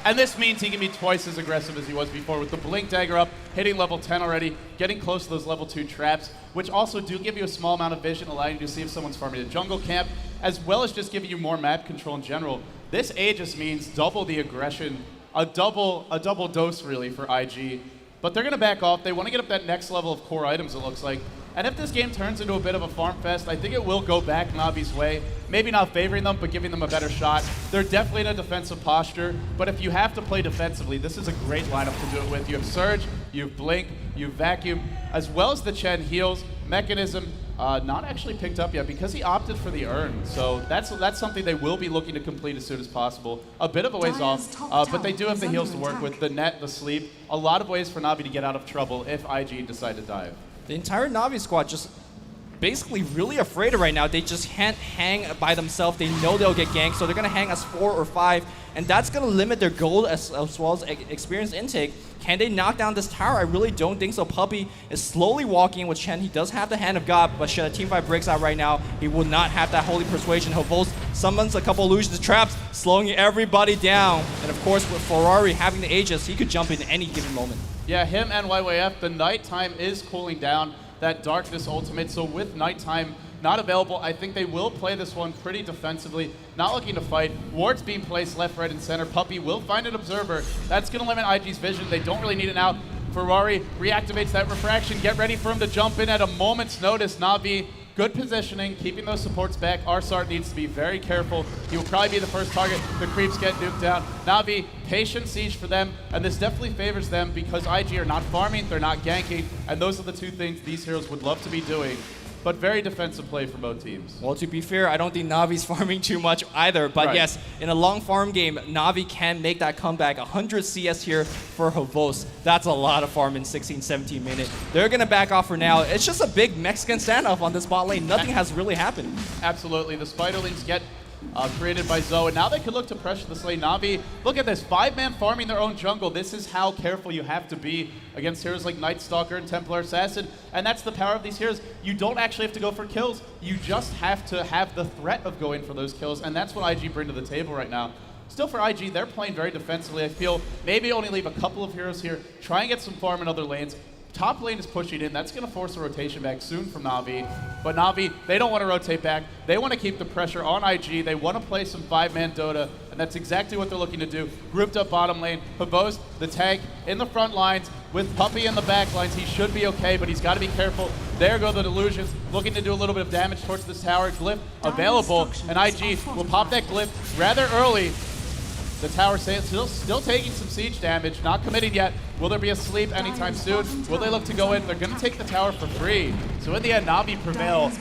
Speaker 2: And this means he can be twice as aggressive as he was before with the Blink Dagger up, hitting level 10 already, getting close to those level 2 traps, which also do give you a small amount of vision, allowing you to see if someone's farming a jungle camp, as well as just giving you more map control in general. This Aegis means double the aggression, a double dose really for IG. But they're going to back off. They want to get up that next level of core items, it looks like. And if this game turns into a bit of a farm fest, I think it will go back Na'Vi's way. Maybe not favoring them, but giving them a better shot. They're definitely in a defensive posture, but if you have to play defensively, this is a great lineup to do it with. You have Surge, you have Blink, you have Vacuum, as well as the Chen heals. Mechanism, not actually picked up yet because he opted for the Urn. So that's something they will be looking to complete as soon as possible. A bit of a ways off, but they do have the heals to work with, the net, the sleep. A lot of ways for Na'Vi to get out of trouble if IG decide to dive.
Speaker 1: The entire Na'Vi squad just basically really afraid of right now. They just can't hang by themselves. They know they'll get ganked, so they're going to hang as 4 or 5, and that's going to limit their gold as well as experience intake. Can they knock down this tower? I really don't think so. Puppey is slowly walking with Chen. He does have the Hand of God, but should a teamfight breaks out right now, he will not have that Holy Persuasion. Havos summons a couple illusions traps, slowing everybody down. And of course, with Ferrari having the Aegis, he could jump in any given moment.
Speaker 2: Yeah, him and YYF, the nighttime is cooling down, that darkness ultimate, so with nighttime not available, I think they will play this one pretty defensively, not looking to fight. Wards being placed left, right, and center. Puppey will find an observer. That's going to limit IG's vision. They don't really need it out. Ferrari reactivates that refraction. Get ready for him to jump in at a moment's notice. Na'Vi Good positioning, keeping those supports back. Arsart needs to be very careful. He will probably be the first target. The creeps get nuked down. Na'Vi, patient siege for them, and this definitely favors them because IG are not farming, they're not ganking, and those are the two things these heroes would love to be doing. But very defensive play for both teams.
Speaker 1: Well, to be fair, I don't think Navi's farming too much either. But
Speaker 2: Right.
Speaker 1: yes, in a long farm game, Na'Vi can make that comeback. 100 CS here for Havos. That's a lot of farm in 16, 17 minutes. They're going to back off for now. It's just a big Mexican standoff on this bot lane. Nothing has really happened.
Speaker 2: Absolutely. The Spiderlings get created by Zoe, and now they can look to pressure this lane. Na'Vi, look at this, 5-man farming their own jungle. This is how careful you have to be against heroes like Night Stalker and Templar Assassin, and that's the power of these heroes. You don't actually have to go for kills. You just have to have the threat of going for those kills, and that's what IG bring to the table right now. Still for IG, they're playing very defensively. I feel maybe only leave a couple of heroes here, try and get some farm in other lanes. Top lane is pushing in. That's going to force a rotation back soon from Na'Vi. But Na'Vi, they don't want to rotate back. They want to keep the pressure on IG. They want to play some 5-man Dota, and that's exactly what they're looking to do. Grouped up bottom lane. Havos, the tank, in the front lines with Puppey in the back lines. He should be okay, but he's got to be careful. There go the Delusions, looking to do a little bit of damage towards this tower. Glyph available, and IG will pop that Glyph rather early. The tower still taking some siege damage, not committing yet. Will there be a sleep anytime soon? Will they look to go in? They're going to take the tower for free. So in the end, Na'Vi prevail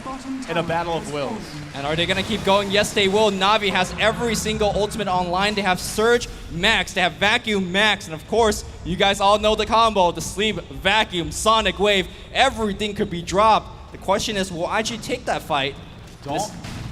Speaker 2: in a battle of wills.
Speaker 1: And are they going to keep going? Yes, they will. Na'Vi has every single ultimate online. They have Surge max, they have Vacuum max, and of course, you guys all know the combo, the Sleep, Vacuum, Sonic Wave. Everything could be dropped. The question is, will IG take that fight?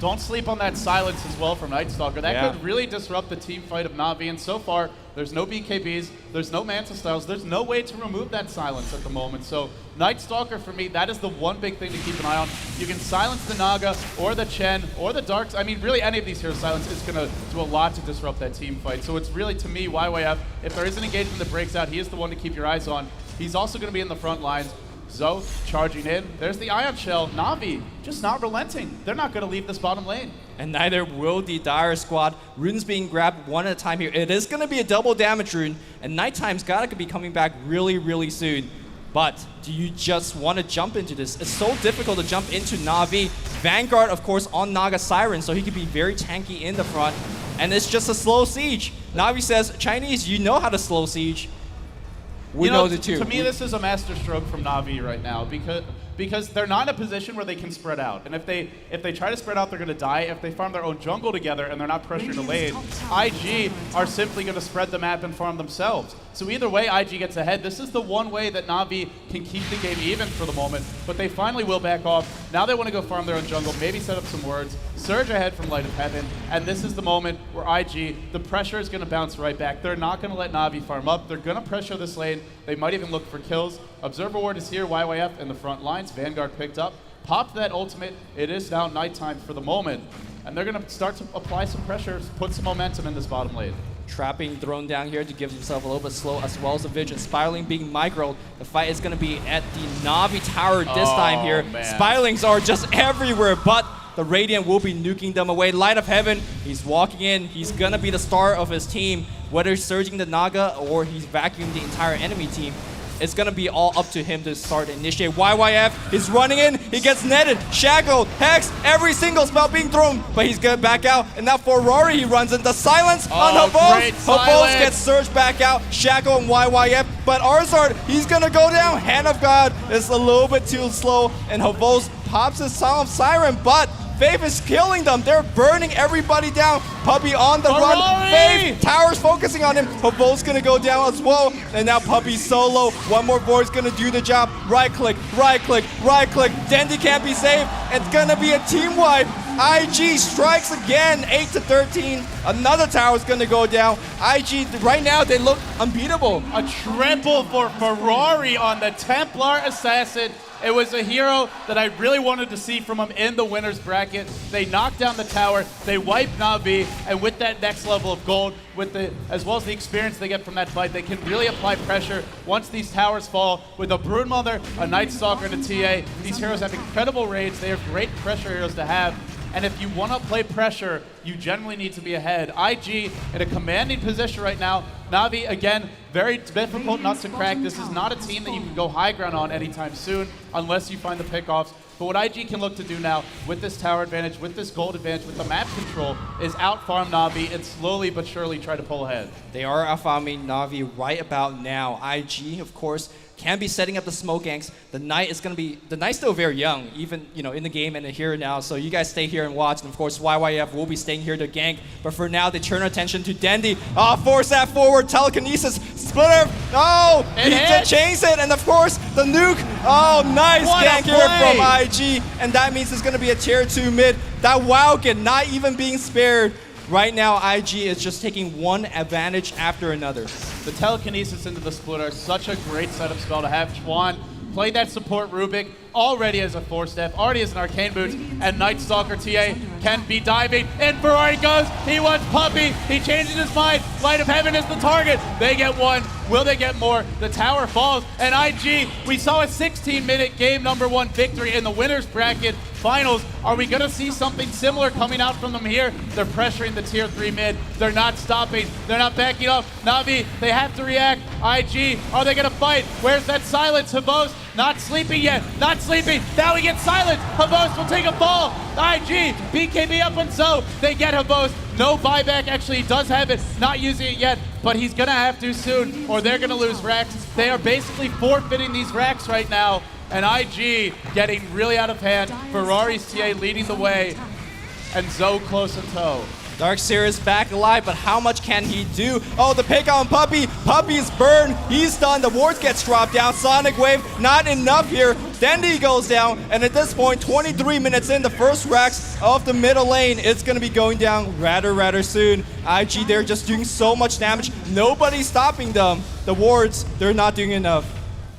Speaker 2: Don't sleep on that silence as well from Night Stalker. That could really disrupt the team fight of Na'Vi, and so far, there's no BKBs, there's no Manta Styles, there's no way to remove that silence at the moment. So Night Stalker, for me, that is the one big thing to keep an eye on. You can silence the Naga, or the Chen, or the Darks. I mean, really, any of these heroes' silence is going to do a lot to disrupt that team fight. So it's really, to me, YYF, if there is an engagement that breaks out, he is the one to keep your eyes on. He's also going to be in the front lines. Zoe charging in. There's the Ion Shell. Na'Vi just not relenting. They're not going to leave this bottom lane.
Speaker 1: And neither will the Dire squad. Rune's being grabbed one at a time here. It is going to be a double damage rune, and Nighttime's got to be coming back really, really soon. But do you just want to jump into this? It's so difficult to jump into Na'Vi. Vanguard, of course, on Naga Siren, so he can be very tanky in the front. And it's just a slow siege. Na'Vi says, Chinese, you know how to slow siege. We know it too.
Speaker 2: To me, this is a masterstroke from Na'Vi right now because they're not in a position where they can spread out. And if they try to spread out, they're going to die. If they farm their own jungle together and they're not pressuring the lane, IG are simply going to spread the map and farm themselves. So either way, IG gets ahead. This is the one way that Na'Vi can keep the game even for the moment, but they finally will back off. Now they want to go farm their own jungle, maybe set up some wards, surge ahead from Light of Heaven, and this is the moment where IG, the pressure is going to bounce right back. They're not going to let Na'Vi farm up. They're going to pressure this lane. They might even look for kills. Observer Ward is here, YYF in the front lines. Vanguard picked up, popped that ultimate. It is now nighttime for the moment, and they're going to start to apply some pressure, put some momentum in this bottom lane.
Speaker 1: Trapping thrown down here to give himself a little bit slow, as well as the vision. Spiraling being microed. The fight is going to be at the Na'Vi tower this time here.
Speaker 2: Man.
Speaker 1: Spiralings are just everywhere, but the Radiant will be nuking them away. Light of Heaven, he's walking in. He's going to be the star of his team. Whether he's surging the Naga or he's vacuuming the entire enemy team, it's going to be all up to him to start and initiate. YYF is running in. He gets netted, shackled, hex, every single spell being thrown, but he's going to back out. And now for Rory, he runs in. The silence on Havos. Havos gets surged back out, Shackle and YYF. But Arzard, he's going to go down. Hand of God is a little bit too slow, and Havos pops his Song of Siren, but Faith is killing them. They're burning everybody down. Puppey on the run. Faith, Tower's focusing on him. Havos gonna go down as well. And now Puppey solo. One more board's gonna do the job. Right click, right click, right click. Dendi can't be saved. It's gonna be a team wipe. IG strikes again, 8-13. Another tower's gonna go down. IG, right now, they look unbeatable.
Speaker 2: A triple for Ferrari on the Templar Assassin. It was a hero that I really wanted to see from him in the winner's bracket. They knocked down the tower, they wiped Na'Vi, and with that next level of gold, as well as the experience they get from that fight, they can really apply pressure once these towers fall. With a Broodmother, a Night Stalker, and a TA, these heroes have incredible raids. They are great pressure heroes to have. And if you want to play pressure, you generally need to be ahead. IG in a commanding position right now. Na'Vi, again, Very difficult nut to crack. This is not a team that you can go high ground on anytime soon unless you find the pickoffs. But what IG can look to do now with this tower advantage, with this gold advantage, with the map control, is out-farm Na'Vi and slowly but surely try to pull ahead.
Speaker 1: They are out-farming Na'Vi right about now. IG, of course, can be setting up the smoke ganks. The Knight's still very young, even in the game and here now. So you guys stay here and watch. And of course, YYF will be staying here to gank. But for now, they turn attention to Dendi. Force that forward, telekinesis, splitter. Oh, he chains it, and of course the nuke. Oh, nice gank here from IG, and that means it's gonna be a tier 2 mid. That Wowkin not even being spared. Right now, IG is just taking one advantage after another.
Speaker 2: The telekinesis into the splitter, such a great setup spell to have. Chuan play that support Rubik already as a 4-step, already as an Arcane Boots, and Night Stalker TA can be diving. And Ferrari goes, he wants Puppey, he changes his mind. Light of Heaven is the target. They get one. Will they get more? The tower falls, and IG, we saw a 16-minute game number 1 victory in the winners bracket finals. Are we gonna see something similar coming out from them here? They're pressuring the tier 3 mid. They're not stopping. They're not backing up. Na'Vi, they have to react. IG, are they gonna fight? Where's that silence? Havos, not sleeping yet. Not sleeping. Now he gets silence. Havos will take a fall. IG, BKB up on Zoe. They get Havos. No buyback. Actually, he does have it. Not using it yet, but he's gonna have to soon, or they're gonna lose racks. They are basically forfeiting these racks right now. And IG getting really out of hand. Ferrari's TA leading the way, and Zoe close in tow.
Speaker 1: Darkseer is back alive, but how much can he do? Oh, the pick on Puppey. Puppey's burned. He's stunned. The ward gets dropped down. Sonic Wave, not enough here. Dendi goes down, and at this point, 23 minutes in, the first racks of the middle lane, it's going to be going down rather soon. IG, they're just doing so much damage. Nobody's stopping them. The wards, they're not doing enough.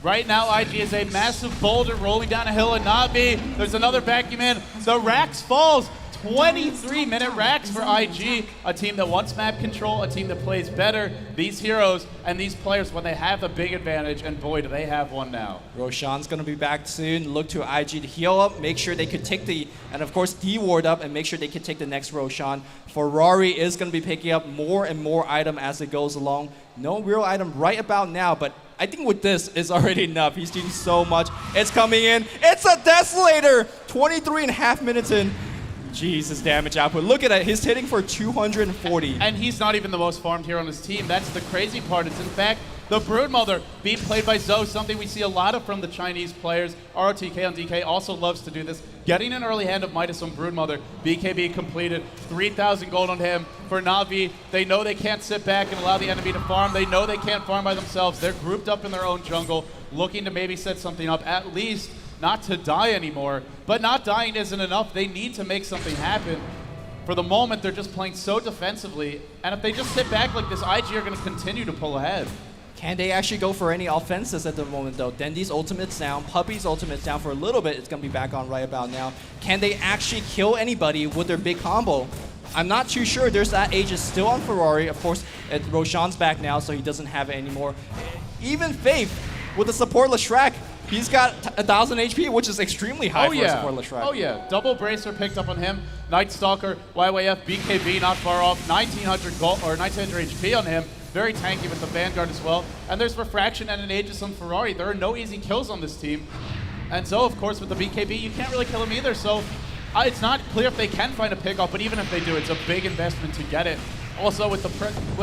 Speaker 2: Right now, IG is a massive boulder rolling down a hill in Na'Vi. There's another vacuum in. The racks falls. 23-minute racks for IG, a team that wants map control, a team that plays better. These heroes and these players, when they have a big advantage, and boy, do they have one now.
Speaker 1: Roshan's going to be back soon. Look to IG to heal up, make sure they could take and of course, D-ward up, and make sure they could take the next Roshan. Ferrari is going to be picking up more and more item as it goes along. No real item right about now, but I think with this is already enough. He's doing so much. It's coming in. It's a Desolator! 23.5 minutes in. Jesus, damage output. Look at it. He's hitting for 240.
Speaker 2: And he's not even the most farmed here on his team. That's the crazy part. It's in fact the Broodmother being played by Zoe, something we see a lot of from the Chinese players. ROTK on DK also loves to do this. Getting an early hand of Midas on Broodmother. BKB completed. 3,000 gold on him. For Na'Vi, they know they can't sit back and allow the enemy to farm. They know they can't farm by themselves. They're grouped up in their own jungle, looking to maybe set something up, at least not to die anymore. But not dying isn't enough. They need to make something happen. For the moment, they're just playing so defensively. And if they just sit back like this, IG are going to continue to pull ahead.
Speaker 1: Can they actually go for any offenses at the moment, though? Dendi's ultimate's down. Puppey's ultimate's down for a little bit. It's going to be back on right about now. Can they actually kill anybody with their big combo? I'm not too sure. There's that Aegis still on Ferrari. Of course, Roshan's back now, so he doesn't have it anymore. Even Faith with the supportless Shrek. He's got 1,000 HP, which is extremely high for a supportless Shrek.
Speaker 2: Oh yeah, double bracer picked up on him. Night Stalker, YYF, BKB not far off. 1,900 gold or 1,900 HP on him. Very tanky with the Vanguard as well. And there's Refraction and an Aegis on Ferrari. There are no easy kills on this team. And so, of course, with the BKB, you can't really kill him either. So it's not clear if they can find a pickoff, but even if they do, it's a big investment to get it. Also, with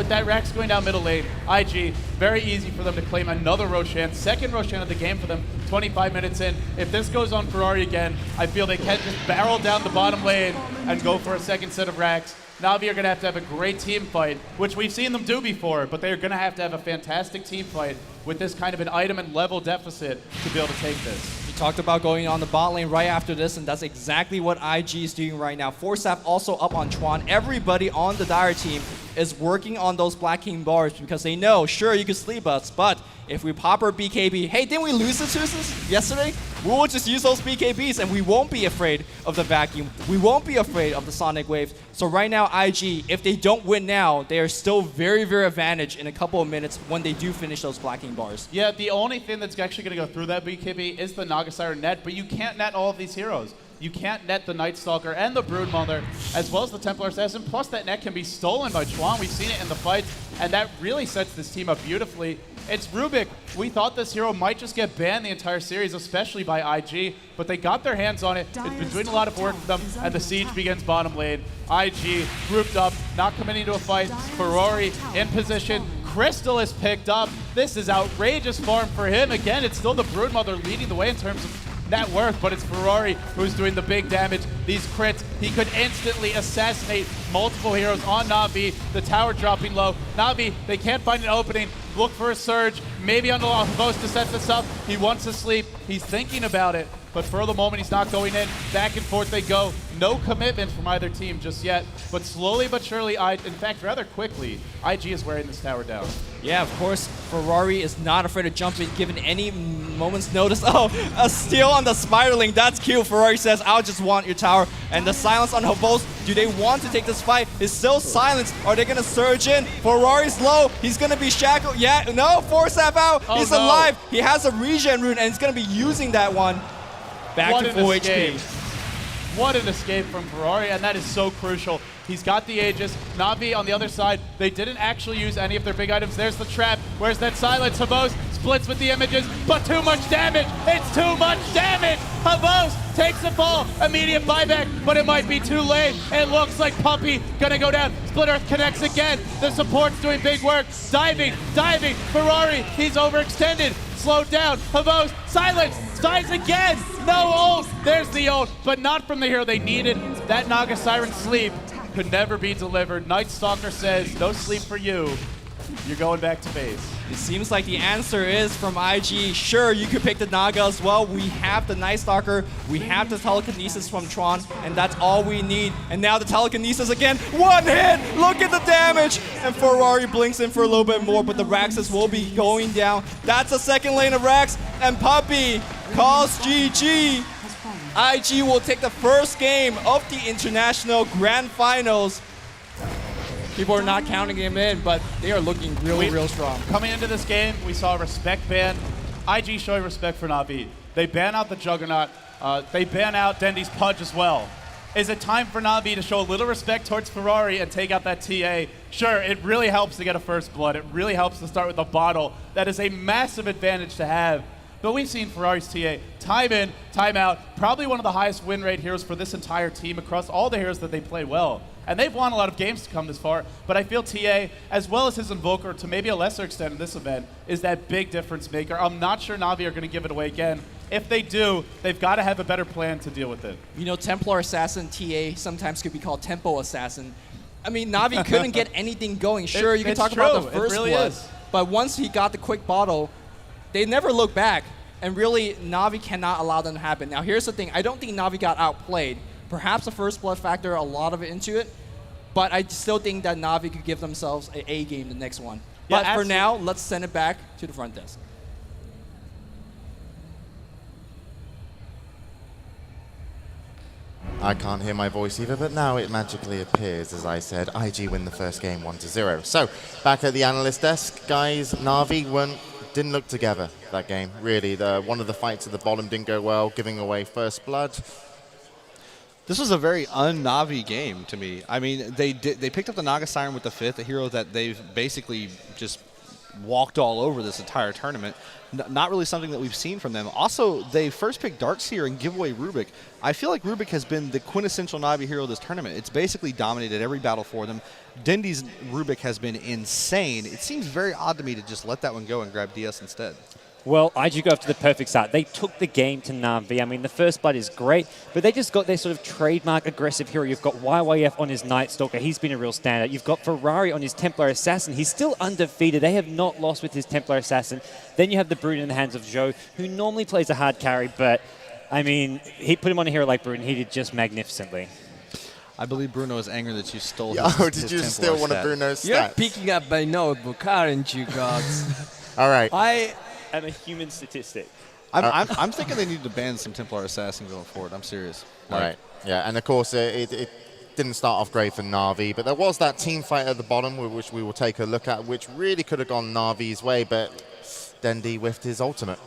Speaker 2: that Rax going down middle lane, IG, very easy for them to claim another Roshan. Second Roshan of the game for them, 25 minutes in. If this goes on Ferrari again, I feel they can just barrel down the bottom lane and go for a second set of Rax. Na'Vi are going to have a great team fight, which we've seen them do before, but they're going to have a fantastic team fight with this kind of an item and level deficit to be able to take this.
Speaker 1: We talked about going on the bot lane right after this, and that's exactly what IG is doing right now. Forsapp also up on Chuan. Everybody on the Dire team is working on those Black King bars because they know, sure, you can sleep us, but if we pop our BKB, hey, didn't we lose the Tusus yesterday? We'll just use those BKBs and we won't be afraid of the vacuum. We won't be afraid of the Sonic Waves. So right now, IG, if they don't win now, they are still very, very advantaged in a couple of minutes when they do finish those Black King bars.
Speaker 2: Yeah, the only thing that's actually going to go through that BKB is the Nagasire net, but you can't net all of these heroes. you can't net the Night Stalker and the Broodmother, as well as the Templar Assassin, plus that net can be stolen by Chuan. We've seen it in the fights, and that really sets this team up beautifully. It's Rubik. We thought this hero might just get banned the entire series, especially by IG, but they got their hands on it. It's been doing a lot of work for them, and the siege begins bottom lane. IG grouped up, not committing to a fight. Ferrari in position. Crystal is picked up. This is outrageous farm for him. Again, it's still the Broodmother leading the way in terms of net worth, but it's Ferrari who's doing the big damage. These crits, he could instantly assassinate multiple heroes on Na'Vi. The tower dropping low. Na'Vi, they can't find an opening. Look for a surge, maybe on the Havost to set this up. He wants to sleep. He's thinking about it, but for the moment, he's not going in. Back and forth they go. No commitment from either team just yet, but slowly but surely, in fact, rather quickly, IG is wearing this tower down.
Speaker 1: Yeah, of course, Ferrari is not afraid to jump in given any moment's notice. Oh, a steal on the Spiderling. That's cute. Ferrari says, I'll just want your tower. And the silence on Havost. Do they want to take this fight? It's still silence. Are they going to surge in? Ferrari's low. He's going to be shackled. Yeah, no, Force F out.
Speaker 2: Oh,
Speaker 1: he's
Speaker 2: no.
Speaker 1: alive. He has a regen rune, and he's going to be using that one. Back
Speaker 2: What
Speaker 1: to
Speaker 2: an
Speaker 1: full
Speaker 2: escape.
Speaker 1: HP.
Speaker 2: What an escape from Ferrari, and that is so crucial. He's got the Aegis. Na'Vi on the other side, they didn't actually use any of their big items. There's the trap. Where's that silence? Havost splits with the images, but too much damage. It's too much damage. Havost takes the fall. Immediate buyback, but it might be too late. It looks like Puppey gonna go down. Split Earth connects again. The support's doing big work. Diving. Ferrari, he's overextended. Slowed down. Havost, silence. Dies again. No ult. There's the ult, but not from the hero they needed. That Naga Siren sleep could never be delivered. Night Stalker says, no sleep for you. You're going back to base.
Speaker 1: It seems like the answer is from IG. Sure, you could pick the Naga as well. We have the Night Stalker, we have the telekinesis from Tron, and that's all we need. And now the telekinesis again. One hit! Look at the damage! And Ferrari blinks in for a little bit more, but the Raxus will be going down. That's a second lane of Rax, and Puppey calls GG. IG will take the first game of the International Grand Finals. People are not counting him in, but they are looking real strong.
Speaker 2: Coming into this game, we saw a respect ban. IG showing respect for Na'Vi. They ban out the Juggernaut. They ban out Dendy's Pudge as well. Is it time for Na'Vi to show a little respect towards Ferrari and take out that TA? Sure, it really helps to get a first blood. It really helps to start with a bottle. That is a massive advantage to have. But we've seen Ferrari's TA time in, time out, probably one of the highest win rate heroes for this entire team across all the heroes that they play well. And they've won a lot of games to come this far, but I feel TA, as well as his Invoker, to maybe a lesser extent in this event, is that big difference maker. I'm not sure Na'Vi are going to give it away again. If they do, they've got to have a better plan to deal with it.
Speaker 1: You know, Templar Assassin TA sometimes could be called Tempo Assassin. I mean, Na'Vi couldn't get anything going. Sure, you can talk about the first blood, but once he got the quick bottle, they never look back. And really, Na'Vi cannot allow them to happen. Now, here's the thing. I don't think Na'Vi got outplayed. Perhaps the first blood factor, a lot of it into it. But I still think that Na'Vi could give themselves an A game the next one.
Speaker 2: Yeah,
Speaker 1: but for now, let's send it back to the front desk.
Speaker 3: I can't hear my voice either, but now it magically appears. As I said, IG win the first game 1-0. So, back at the analyst desk, guys, Na'Vi didn't look together that game, really. One of the fights at the bottom didn't go well, giving away first blood.
Speaker 4: This was a very un-Na'Vi game to me. I mean, they picked up the Naga Siren with the 5th, a hero that they've basically just walked all over this entire tournament. Not really something that we've seen from them. Also, they first picked Darkseer and give away Rubik. I feel like Rubik has been the quintessential Na'Vi hero this tournament. It's basically dominated every battle for them. Dendy's Rubik has been insane. It seems very odd to me to just let that one go and grab DS instead.
Speaker 5: Well, IG go after the perfect start. They took the game to Na'Vi. I mean, the first blood is great, but they just got their sort of trademark aggressive hero. You've got YYF on his Night Stalker. He's been a real standout. You've got Ferrari on his Templar Assassin. He's still undefeated. They have not lost with his Templar Assassin. Then you have the Brood in the hands of Zhou, who normally plays a hard carry, but, I mean, he put him on a hero like Brood, and he did just magnificently.
Speaker 4: I believe Bruno is angry that you stole
Speaker 3: Did you steal one of Bruno's stats?
Speaker 6: You're picking up my notebook, aren't you, gods?
Speaker 3: All right.
Speaker 5: I'm a human statistic.
Speaker 4: I'm thinking they need to ban some Templar Assassin going forward. I'm serious.
Speaker 3: All right. Yeah, and of course, it didn't start off great for Na'Vi, but there was that team fight at the bottom, which we will take a look at, which really could have gone Na'Vi's way, but Dendy whiffed his ultimate.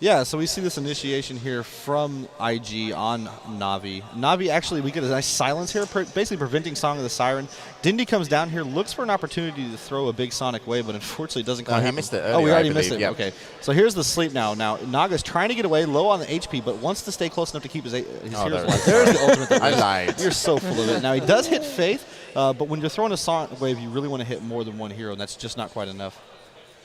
Speaker 4: Yeah, so we see this initiation here from IG on Na'Vi. Na'Vi actually, we get a nice silence here, basically preventing Song of the Siren. Dindy comes down here, looks for an opportunity to throw a big Sonic Wave, but unfortunately doesn't quite
Speaker 3: he
Speaker 4: happen.
Speaker 3: missed it
Speaker 4: Oh,
Speaker 3: earlier,
Speaker 4: we already
Speaker 3: I
Speaker 4: missed
Speaker 3: believe,
Speaker 4: it.
Speaker 3: yep.
Speaker 4: Okay, so here's the sleep now. Now, Naga's trying to get away, low on the HP, but wants to stay close enough to keep his heroes
Speaker 3: there it
Speaker 4: alive.
Speaker 3: is.
Speaker 4: There's the ultimate. that
Speaker 3: I
Speaker 4: wins.
Speaker 3: lied.
Speaker 4: You're so full of it. Now, he does hit Faith, but when you're throwing a Sonic Wave, you really want to hit more than one hero, and that's just not quite enough.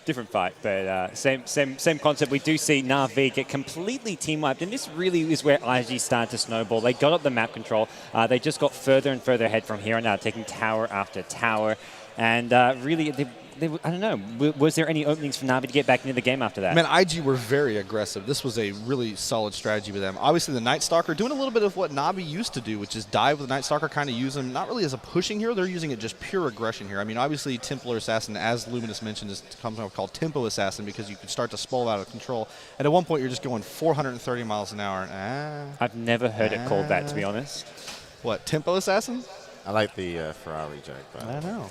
Speaker 5: Different fight, but same concept. We do see Na'Vi get completely team wiped, and this really is where IG started to snowball. They got up the map control. They just got further and further ahead from here on out, taking tower after tower, and really, I don't know. Was there any openings for Na'Vi to get back into the game after that?
Speaker 4: Man, IG were very aggressive. This was a really solid strategy with them. Obviously, the Night Stalker doing a little bit of what Na'Vi used to do, which is dive with the Night Stalker, kind of use them not really as a pushing hero. They're using it just pure aggression here. I mean, obviously, Templar Assassin, as Luminous mentioned, is sometimes called Tempo Assassin because you can start to spoil out of control. And at one point, you're just going 430 miles an hour.
Speaker 5: I've never heard it called that, to be honest.
Speaker 4: What, Tempo Assassin?
Speaker 3: I like the Ferrari joke, but
Speaker 4: I don't know.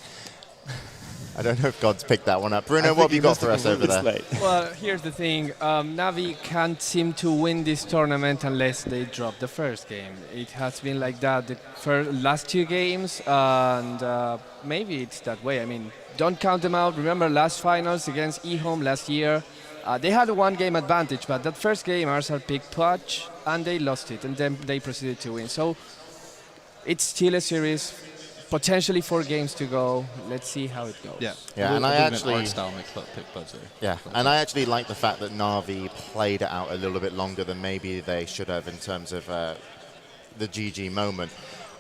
Speaker 3: I don't know if God's picked that one up. Bruno, what have you got for us over there?
Speaker 6: Well, here's the thing. Navi can't seem to win this tournament unless they drop the first game. It has been like that the last 2 games, and maybe it's that way. I mean, don't count them out. Remember last finals against eHome last year? They had a 1-game advantage, but that first game, Arsenal picked Pudge, and they lost it, and then they proceeded to win. So it's still a series. Potentially 4 games to go. Let's see how it goes.
Speaker 3: Yeah, and I actually
Speaker 4: and
Speaker 3: I actually like the fact that Na'Vi played it out a little bit longer than maybe they should have in terms of the GG moment.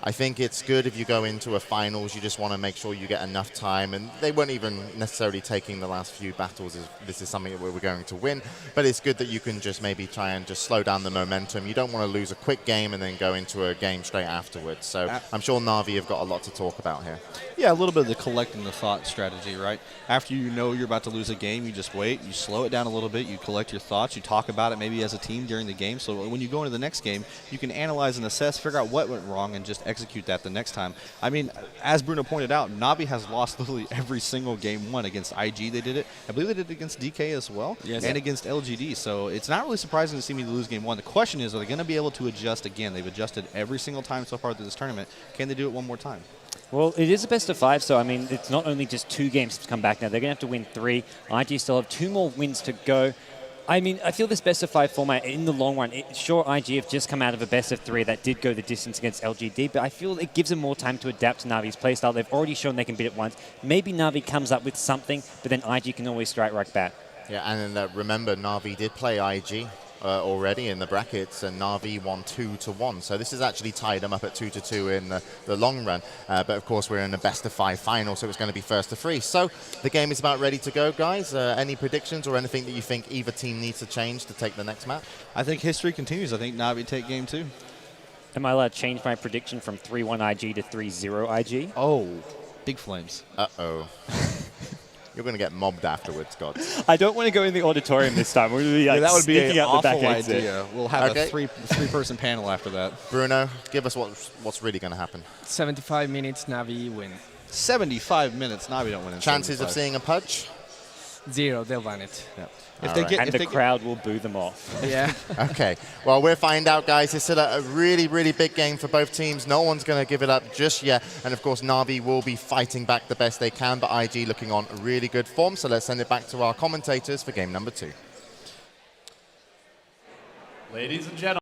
Speaker 3: I think it's good if you go into a finals, you just want to make sure you get enough time, and they weren't even necessarily taking the last few battles as this is something that we're going to win, but it's good that you can just maybe try and just slow down the momentum. You don't want to lose a quick game and then go into a game straight afterwards, so I'm sure Na'Vi have got a lot to talk about here.
Speaker 4: Yeah, a little bit of the collecting the thought strategy, right? After you know you're about to lose a game, you just wait, you slow it down a little bit, you collect your thoughts, you talk about it maybe as a team during the game, so when you go into the next game, you can analyze and assess, figure out what went wrong, and just execute that the next time. I mean, as Bruno pointed out, Na'Vi has lost literally every single game won. Against IG, they did it. I believe they did it against DK as well, and against LGD. So it's not really surprising to see me lose game 1. The question is, are they going to be able to adjust again? They've adjusted every single time so far through this tournament. Can they do it one more time?
Speaker 5: Well, it is a best of 5, so I mean, it's not only just 2 games to come back now. They're going to have to win 3. IG still have 2 more wins to go. I mean, I feel this best of 5 format in the long run, sure, IG have just come out of a best of 3 that did go the distance against LGD, but I feel it gives them more time to adapt to Navi's playstyle. They've already shown they can beat it once. Maybe Na'Vi comes up with something, but then IG can always strike right back.
Speaker 3: Yeah, and then remember, Na'Vi did play IG already in the brackets, and Na'Vi won 2-1. So this has actually tied them up at 2-2 in the long run. But of course, we're in a best of 5 final, so it's going to be first to 3. So the game is about ready to go, guys. Any predictions or anything that you think either team needs to change to take the next map?
Speaker 4: I think history continues. I think Na'Vi take game 2.
Speaker 5: Am I allowed to change my prediction from 3-1 IG to 3-0 IG?
Speaker 4: Oh, big flames.
Speaker 3: Uh-oh. You're going to get mobbed afterwards, God.
Speaker 5: I don't want to go in the auditorium this time. We're going to be like
Speaker 4: that would be an
Speaker 5: sneaking out the
Speaker 4: awful
Speaker 5: back exit.
Speaker 4: idea. We'll have a three-person panel after that.
Speaker 3: Bruno, give us what's really going to happen.
Speaker 6: 75 minutes, Navi win.
Speaker 4: 75 minutes. Na'Vi don't win in
Speaker 3: Chances
Speaker 4: 75.
Speaker 3: of seeing a Pudge?
Speaker 6: 0, they'll ban it.
Speaker 4: Yeah.
Speaker 5: And the crowd will boo them off.
Speaker 6: Yeah.
Speaker 3: Okay. Well, we'll find out, guys. It's still a really, really big game for both teams. No one's going to give it up just yet. And, of course, Na'Vi will be fighting back the best they can, but IG looking on really good form. So let's send it back to our commentators for game number 2.
Speaker 2: Ladies and gentlemen.